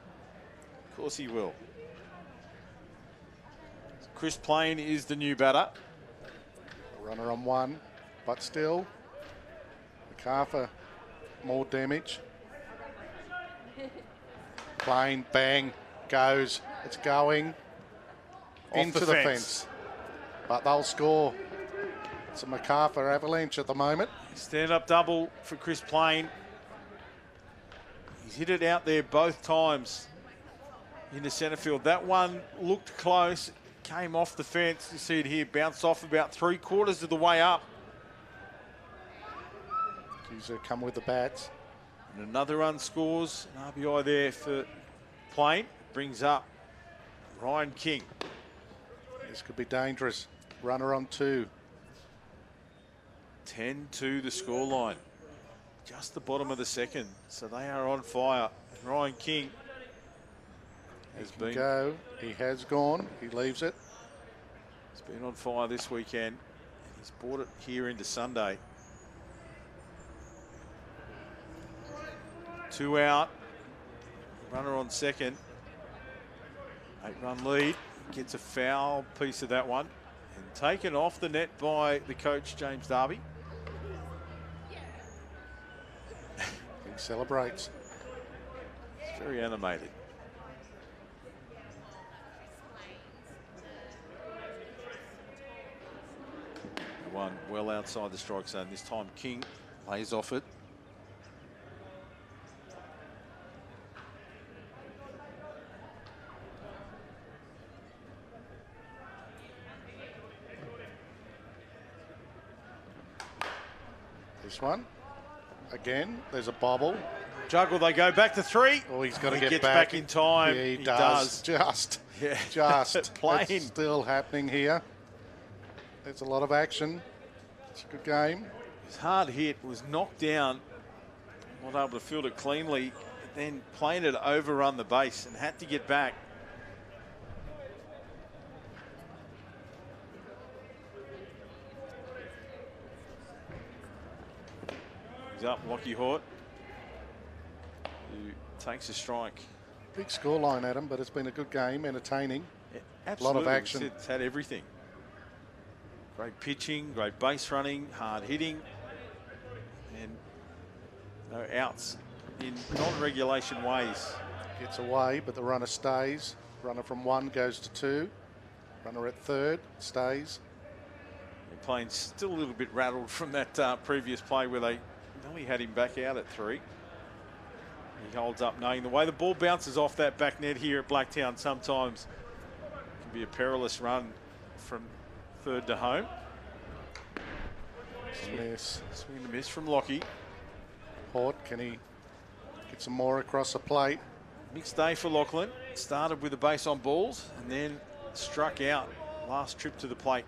Of course he will. Chris Plain is the new batter. Runner on one, but still, Macarthur, more damage. Plain, bang, goes. It's going into the fence. But they'll score. It's a Macarthur avalanche at the moment. Stand-up double for Chris Plain. He's hit it out there both times. into centre field. That one looked close, came off the fence. You see it here, bounced off about 3/4 of the way up. He's come with the bats. And another run scores. An RBI there for Plain. Brings up Ryan King. This could be dangerous. Runner on 2. 10-2 the scoreline. Just the bottom of the second. So they are on fire. And Ryan King has been... Go. He has gone. He leaves it. He's been on fire this weekend. And he's brought it here into Sunday. 2 out. Runner on second. 8-run lead. Gets a foul piece of that one. And taken off the net by the coach, James Darby. He celebrates. It's very animated. One well outside the strike zone. This time King lays off it. This one. Again, there's a bobble. Juggle, they go back to 3. Oh, he's got to he get gets back. back in time. Yeah, he does. Just Plain. It's still happening here. There's a lot of action. It's a good game. His hard hit was knocked down, not able to field it cleanly, but then Plain had overrun the base and had to get back. He's up, Lockie Hort, who takes a strike. Big scoreline, Adam, but it's been a good game, entertaining. Yeah, a absolutely. lot of action. It's had everything. Great pitching, great base running, hard hitting, and no outs in non-regulation ways. Gets away, but the runner stays. Runner from 1 goes to 2. Runner at 3rd stays. And Plain still a little bit rattled from that previous play where they only had him back out at 3. He holds up knowing the way the ball bounces off that back net here at Blacktown sometimes can be a perilous run from 3rd to home. Miss. Swing and a miss from Lockie. Hort, can he get some more across the plate? Mixed day for Lachlan. Started with a base on balls and then struck out last trip to the plate.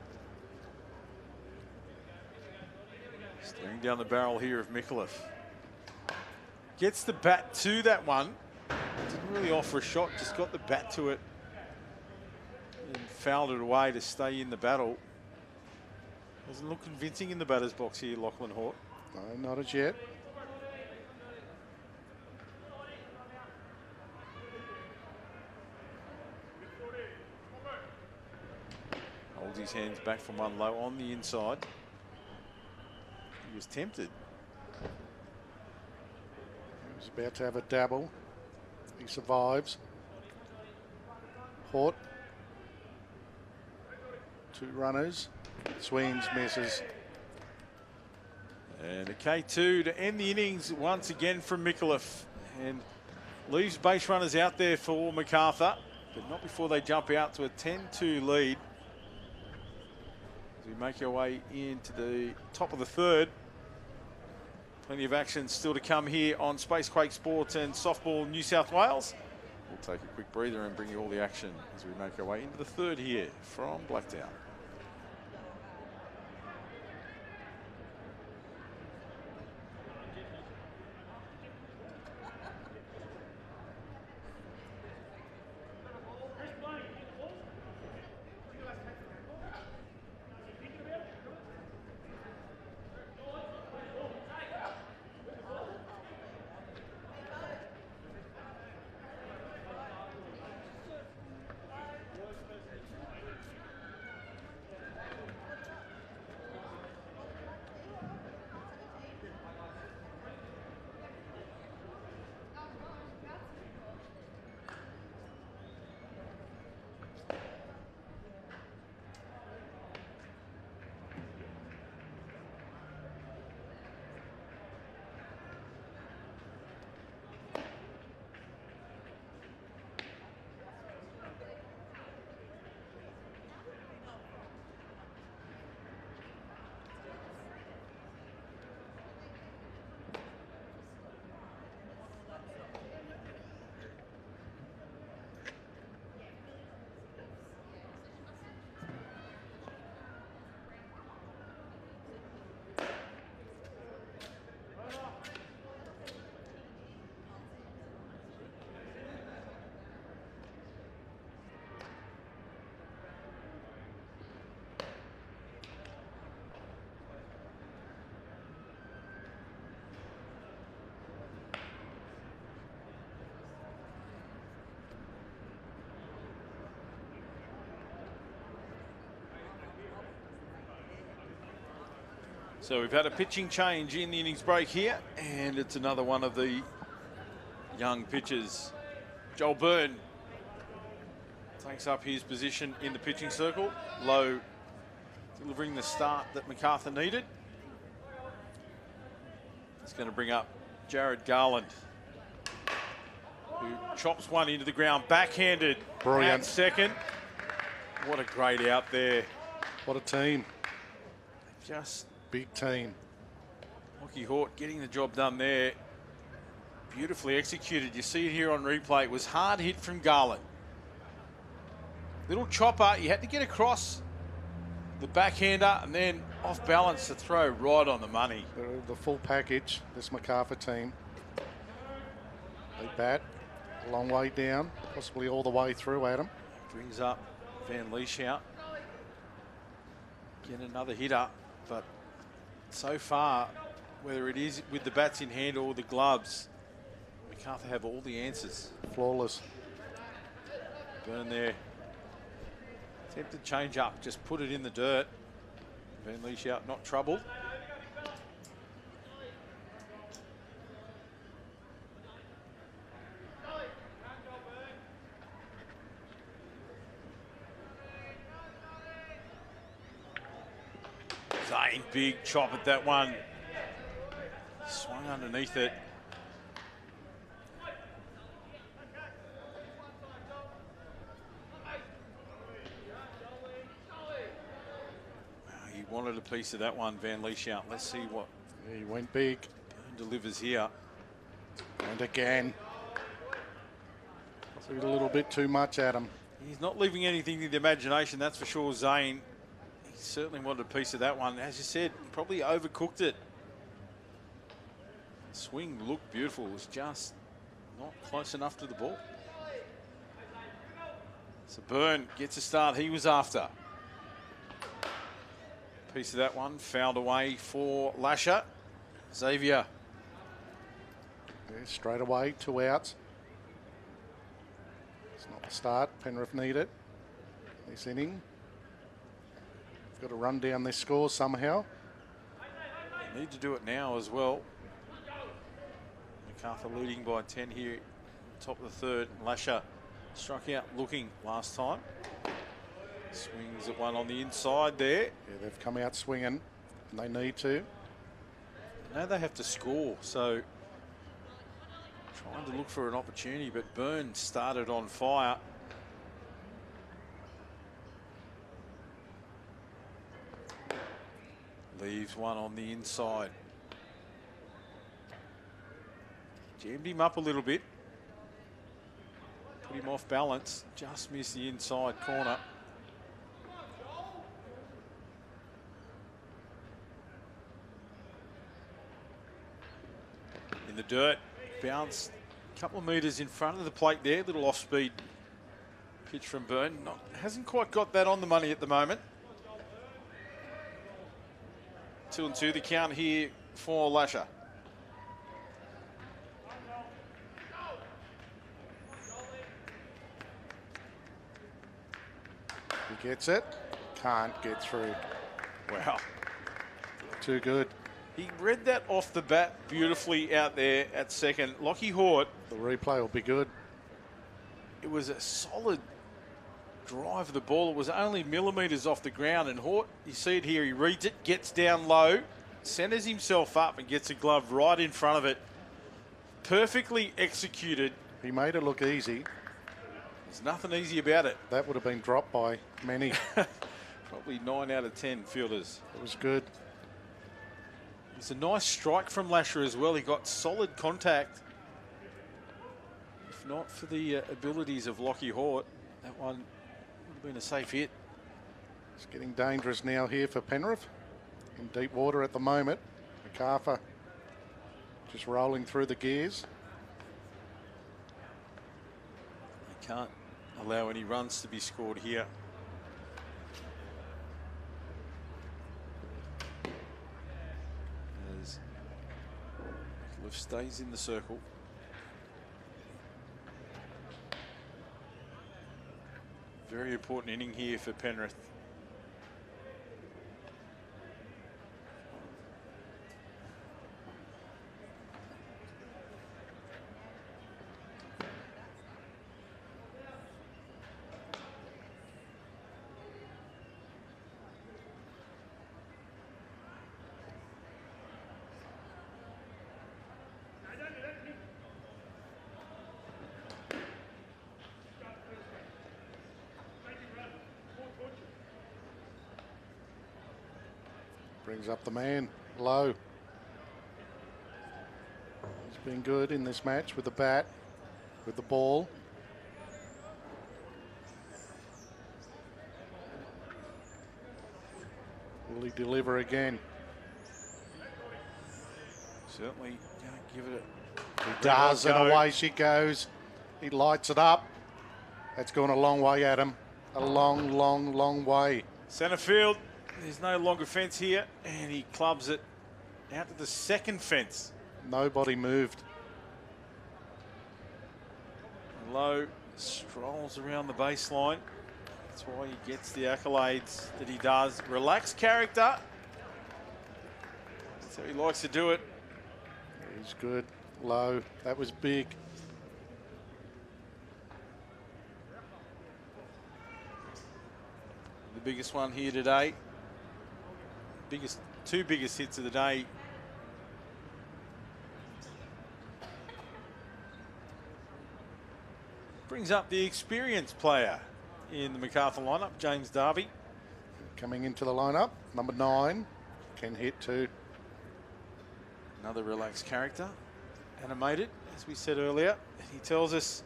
Staring down the barrel here of Micallef. Gets the bat to that one. Didn't really offer a shot, just got the bat to it and fouled it away to stay in the battle. Doesn't look convincing in the batter's box here, Lachlan Hort. No, not as yet. Holds his hands back from 1 low on the inside. He was tempted. He was about to have a dabble. He survives. Hort. 2 runners. Swings, misses. And a K2 to end the innings once again from Micallef. And leaves base runners out there for Macarthur, but not before they jump out to a 10-2 lead. As we make our way into the top of the 3rd. Plenty of action still to come here on Spacequake Sports and Softball New South Wales. We'll take a quick breather and bring you all the action as we make our way into the 3rd here from Blacktown. So we've had a pitching change in the innings break here, and it's another one of the young pitchers. Joel Byrne takes up his position in the pitching circle. Low delivering the start that Macarthur needed. It's going to bring up Jared Garland, who chops one into the ground, backhanded. Brilliant. At second. What a great out there. What a team. Just big team. Lockie Hort getting the job done there. Beautifully executed. You see it here on replay. It was hard hit from Garland. Little chopper. You had to get across the backhander and then off balance to throw right on the money. The full package, this Macarthur team. They bat a long way down, possibly all the way through, Adam. Brings up Van Lieshout. Get another hitter, but so far, whether it is with the bats in hand or the gloves, Macarthur have all the answers. Flawless. Byrne there. Attempted change up, just put it in the dirt. Van Lieshout not troubled. Zane, big chop at that one. Swung underneath it. He wanted a piece of that one, Van Lieshout. Let's see what He went big. Byrne delivers here. And again. Did a little bit too much, Adam. He's not leaving anything to the imagination, that's for sure, Zane. He certainly wanted a piece of that one. As you said, probably overcooked it. Swing looked beautiful. It was just not close enough to the ball. So Byrne gets a start he was after. Piece of that one fouled away for Lasher. Xavier. Yeah, straight away, 2 outs. It's not the start Penrith need it this inning. Got to run down this score somehow. They need to do it now as well. Macarthur leading by 10 here, top of the third. Lasher struck out looking last time. Swings at one on the inside there. Yeah, they've come out swinging, and they need to. Now they have to score, so trying to look for an opportunity, but Byrne started on fire. Leaves one on the inside. Jammed him up a little bit. Put him off balance. Just missed the inside corner. In the dirt. Bounced a couple of metres in front of the plate there. Little off-speed pitch from Byrne. Hasn't quite got that on the money at the moment. 2-2 the count here for Lasher. He gets it. Can't get through. Wow. Too good. He read that off the bat beautifully out there at second. Lockie Hort. The replay will be good. It was a solid drive of the ball. It was only millimetres off the ground, and Hort, you see it here, he reads it, gets down low, centres himself up and gets a glove right in front of it. Perfectly executed. He made it look easy. There's nothing easy about it. That would have been dropped by many. Probably 9 out of 10 fielders. It was good. It was a nice strike from Lasher as well. He got solid contact. If not for the abilities of Lockie Hort, that one would have been a safe hit. It's getting dangerous now here for Penrith. In deep water at the moment. Macarthur just rolling through the gears. They can't allow any runs to be scored here. As Cliff stays in the circle. Very important inning here for Penrith. Brings up the man, Low. He's been good in this match with the bat, with the ball. Will he deliver again? Certainly don't give it He does, and away she goes. He lights it up. That's gone a long way, Adam. A long, long, long way. Centre field, there's no longer fence here, and he clubs it out to the second fence. Nobody moved. Low strolls around the baseline. That's why he gets the accolades that he does. Relaxed character. That's how he likes to do it. He's good. Low. That was big. The biggest one here today. Two biggest hits of the day. Brings up the experienced player in the Macarthur lineup, James Darby. Coming into the lineup, number 9. Can hit too. Another relaxed character. Animated, as we said earlier. He tells us,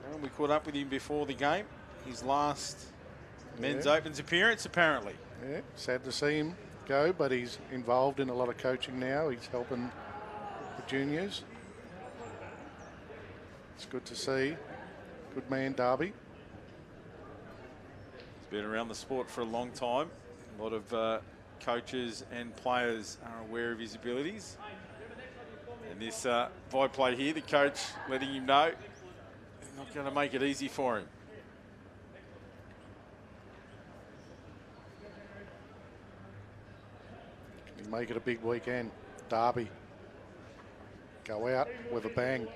when we caught up with him before the game, his last men's opens appearance, apparently. Yeah, sad to see him go, but he's involved in a lot of coaching now. He's helping the juniors. It's good to see. Good man, Darby. He's been around the sport for a long time. A lot of coaches and players are aware of his abilities. And this by play here, the coach letting him know he's not going to make it easy for him. Can he make it a big weekend? Darby. Go out with a bang.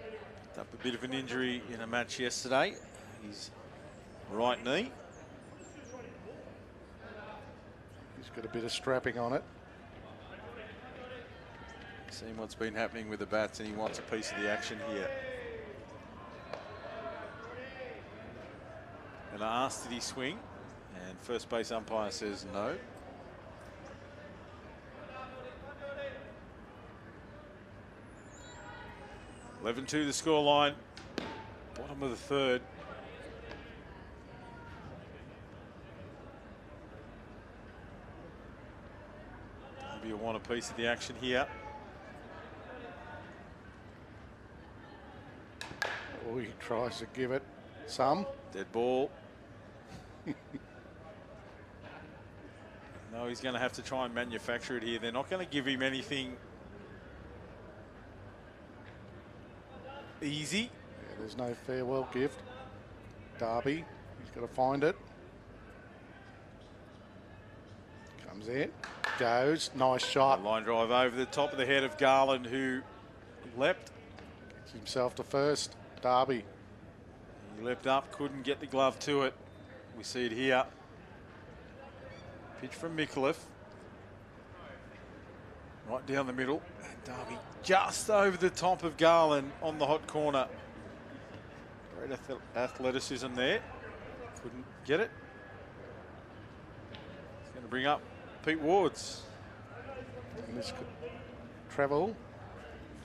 Up a bit of an injury in a match yesterday. His right knee. He's got a bit of strapping on it. Seeing what's been happening with the bats, and he wants a piece of the action here. And I asked, did he swing? And first base umpire says no. (11-2) the scoreline. Bottom of the third. Maybe you'll want a piece of the action here. Oh, he tries to give it some. Dead ball. No, he's going to have to try and manufacture it here. They're not going to give him anything easy. Yeah, there's no farewell gift. Darby, he's got to find it. Comes in, goes, nice shot. A line drive over the top of the head of Garland, who leapt. Gets himself to first. Darby. He leapt up, couldn't get the glove to it. We see it here. Pitch from Macarthur. Right down the middle. And Darby just over the top of Garland on the hot corner. Great athleticism there. Couldn't get it. He's going to bring up Pete Wards. And this could travel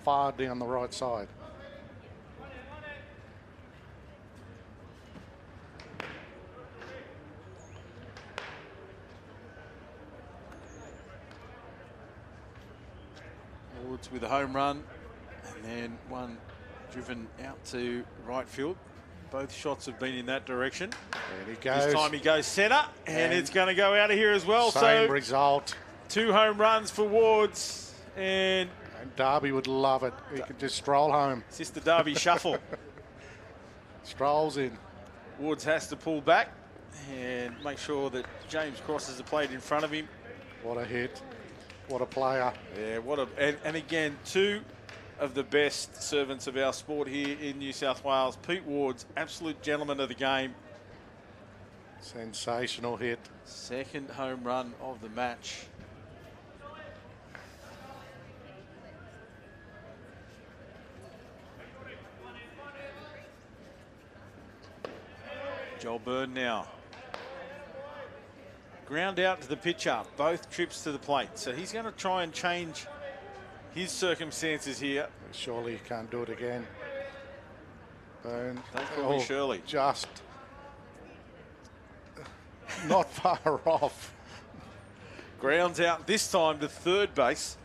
far down the right side. Wards with a home run, and then one driven out to right field. Both shots have been in that direction. And he goes. This time he goes centre, and it's going to go out of here as well. Same so result. 2 home runs for Wards, and Darby would love it. He could just stroll home. it's just the Derby shuffle. Strolls in. Wards has to pull back and make sure that James crosses the plate in front of him. What a hit. What a player. Yeah, and again, 2 of the best servants of our sport here in New South Wales. Pete Wards, absolute gentleman of the game. Sensational hit. Second home run of the match. Joel Byrne now. Ground out to the pitcher, both trips to the plate. So he's going to try and change his circumstances here. Surely he can't do it again. Burn. Don't call me Shirley. Just not far off. Grounds out this time to third base.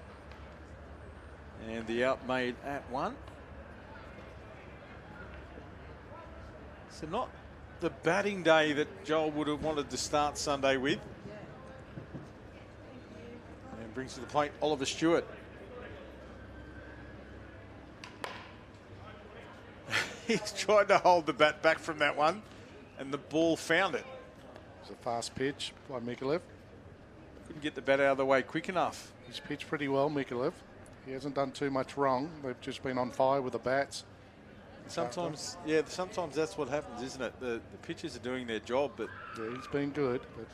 And the out made at 1. So not the batting day that Joel would have wanted to start Sunday with. And brings to the plate Oliver Stewart. He's tried to hold the bat back from that one, and the ball found it. It's a fast pitch by Mikulev. Couldn't get the bat out of the way quick enough. He's pitched pretty well, Mikulev. He hasn't done too much wrong. They've just been on fire with the bats. Sometimes, yeah, sometimes that's what happens, isn't it? The pitchers are doing their job, but yeah, he's been good. But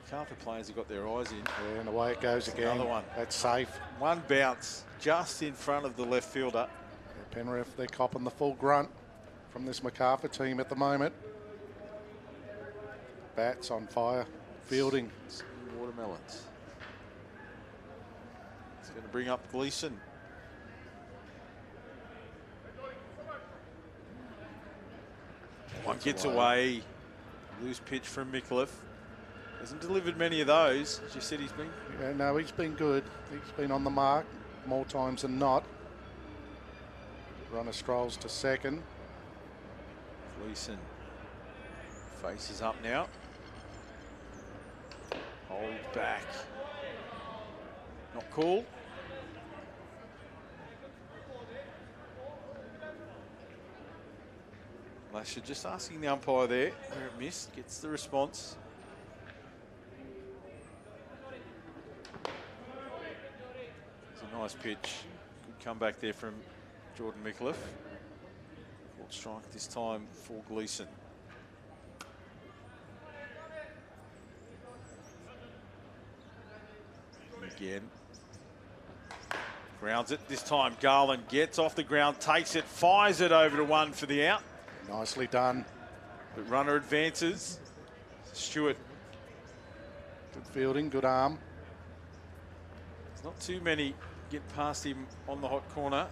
Macarthur players have got their eyes in. yeah, and away it goes again. Another one. That's safe. One bounce just in front of the left fielder. Yeah, Penrith, they're copping the full grunt from this Macarthur team at the moment. Bats on fire, fielding. Watermelons. It's going to bring up Gleeson. One gets away. Loose pitch from Mikulev. Hasn't delivered many of those. As you said, he's been. Yeah, no, he's been good. He's been on the mark more times than not. Runner strolls to second. Gleeson faces up now. Hold back. Not cool. Lasher just asking the umpire there where it missed. Gets the response. It's a nice pitch. Good comeback there from Jordan Mikulev. Called strike this time for Gleeson. Again. Grounds it this time. Garland gets off the ground, takes it, fires it over to 1 for the out. Nicely done. But runner advances. Stewart. Good fielding, good arm. There's not too many get past him on the hot corner.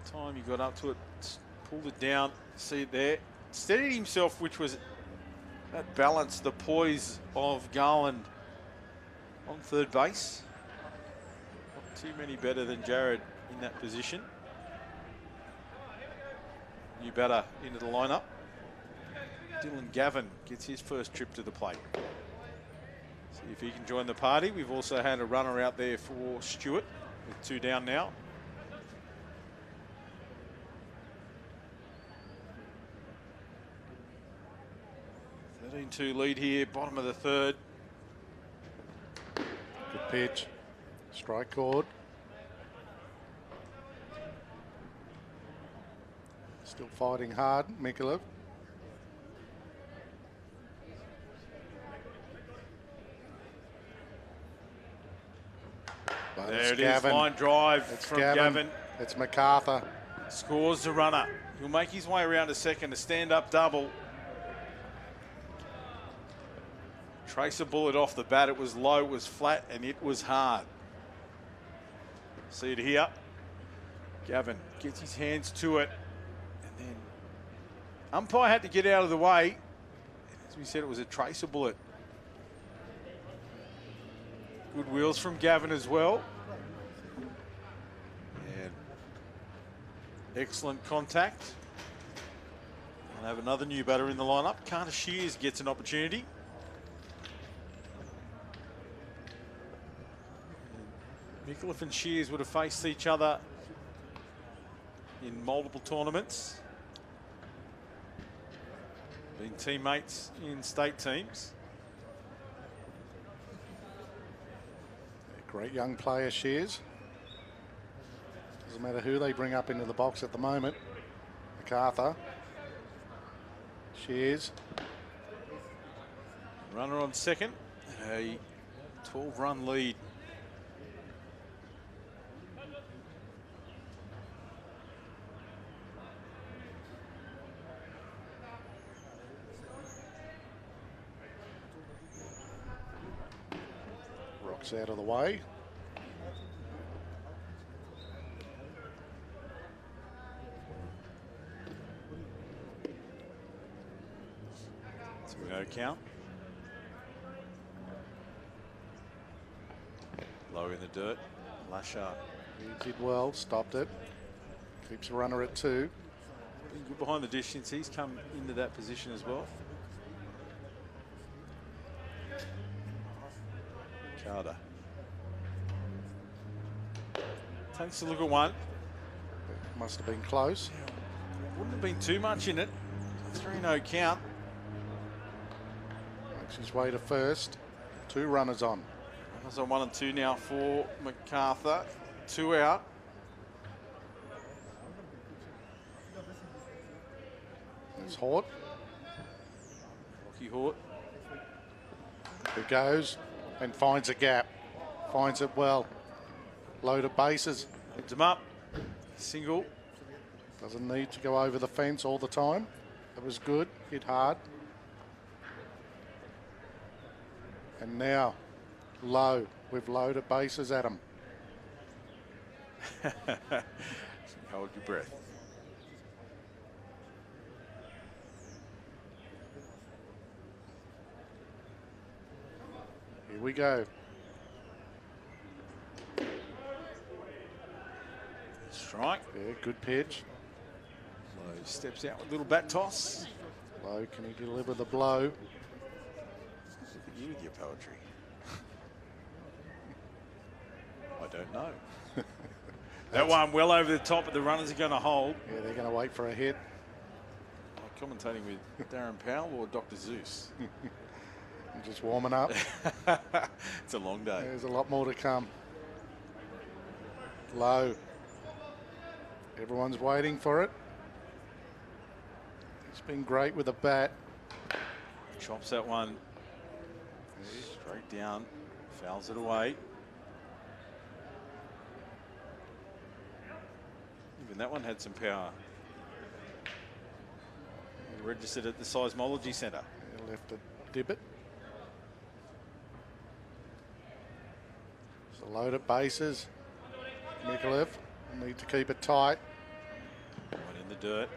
Time he got up to it, pulled it down, see it there. Steadied himself, which was that balance, the poise of Garland on third base. Not too many better than Jared in that position. New batter into the lineup. Dylan Gavin gets his first trip to the plate. See if he can join the party. We've also had a runner out there for Stewart with 2 down now. (13-2) lead here, bottom of the third. Good pitch. Strike chord. Still fighting hard, Mikulev. There it is, line drive from Gavin. It's Macarthur. Scores the runner. He'll make his way around to second, a stand-up double. Trace a bullet off the bat. It was low, it was flat, and it was hard. See it here. Gavin gets his hands to it. And then umpire had to get out of the way. As we said, it was a tracer bullet. Good wheels from Gavin as well. And excellent contact. We'll have another new batter in the lineup. Carter Shears gets an opportunity. Mikulev and Shears would have faced each other in multiple tournaments. Being teammates in state teams. Great young player, Shears. Doesn't matter who they bring up into the box at the moment. Macarthur. Shears. Runner on second. A 12-run lead. Moves out of the way. No count. Low in the dirt. Lasher. He did well, stopped it. Keeps the runner at 2. Been good behind the distance. He's come into that position as well. Carter. Takes a look at one. Must have been close. Wouldn't have been too much in it. 3-0 count. Makes his way to first. 2 runners on. Runners on 1 and 2 now for Macarthur. 2 out. There's Hort. Rocky Hort. He goes and finds a gap. Finds it well. Loaded bases. Heads him up. Single. Doesn't need to go over the fence all the time. That was good. Hit hard. And now, low. We've loaded bases at him. Hold your breath. Here we go. Strike. Yeah, good pitch. Low steps out with a little bat toss. Low, can he deliver the blow? Look at you with your poetry. I don't know. That one well over the top, but the runners are going to hold. Yeah, they're going to wait for a hit. I'm commentating with Darren Powell or Dr. Zeus. I'm just warming up. It's a long day. There's a lot more to come. Low. Everyone's waiting for it. He's been great with a bat. Chops that one straight down, fouls it away. Even that one had some power. He registered at the Seismology Centre. He left a divot. It's a load at bases. Mikulev need to keep it tight. Right in the dirt.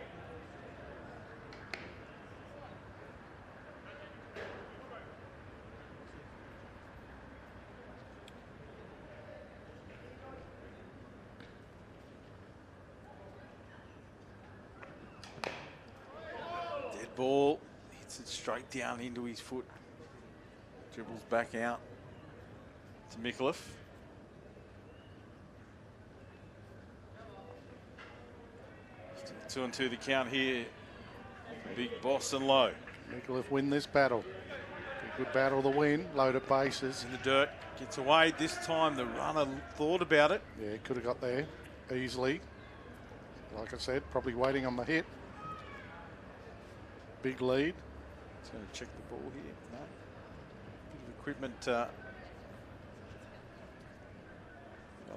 Dead ball. Hits it straight down into his foot. Dribbles back out to Mikulev. Still 2-2 the count here. Big boss and low. Mikulev win this battle. Good battle to win. Loaded bases. In the dirt. Gets away. This time the runner thought about it. Yeah, could have got there easily. Like I said, probably waiting on the hit. Big lead. He's going to check the ball here. No. Bit of equipment fell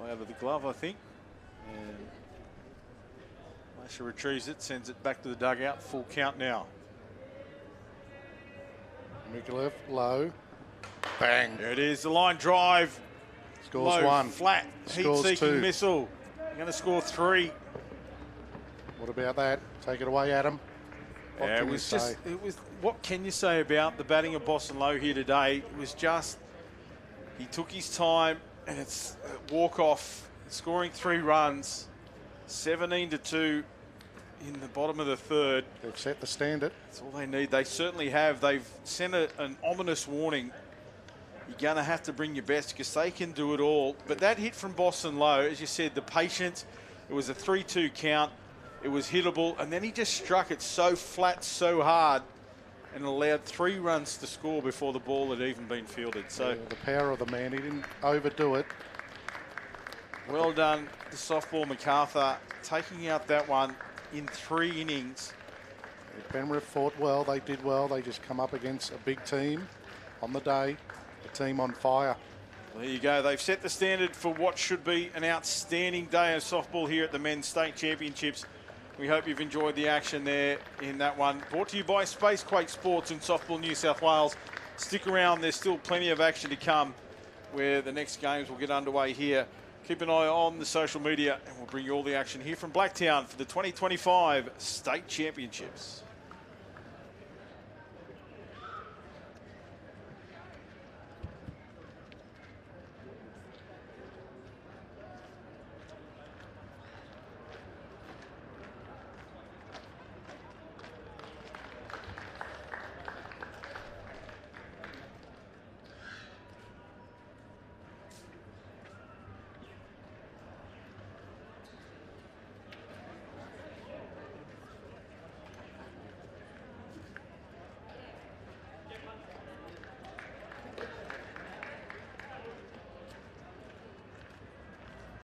out of the glove, I think. And Lasher retrieves it, sends it back to the dugout. Full count now. Mikulev low. Bang. There it is. The line drive. Scores Low, 1. Flat. Scores Heat-seeking 2. missile. Going to score 3. What about that? Take it away, Adam. What Yeah, can it you was say? just. It was. What can you say about the batting of Boston Low here today? It was just. He took his time, and it's a walk-off, scoring 3 runs, 17-2 in the bottom of the third. They've set the standard. That's all they need. They certainly have. They've sent an ominous warning. You're going to have to bring your best because they can do it all. But that hit from Boston Low, as you said, the patience. It was a 3-2 count. It was hittable, and then he just struck it so flat, so hard, and allowed 3 runs to score before the ball had even been fielded. So Yeah, the power of the man. He didn't overdo it. well done to softball Macarthur, taking out that one in 3 innings. Penrith fought well. They did well. They just come up against a big team on the day. A team on fire. Well, there you go. They've set the standard for what should be an outstanding day of softball here at the Men's State Championships. We hope you've enjoyed the action there in that one. Brought to you by Spacequake Sports and Softball New South Wales. Stick around. There's still plenty of action to come where the next games will get underway here. Keep an eye on the social media and we'll bring you all the action here from Blacktown for the 2025 State Championships.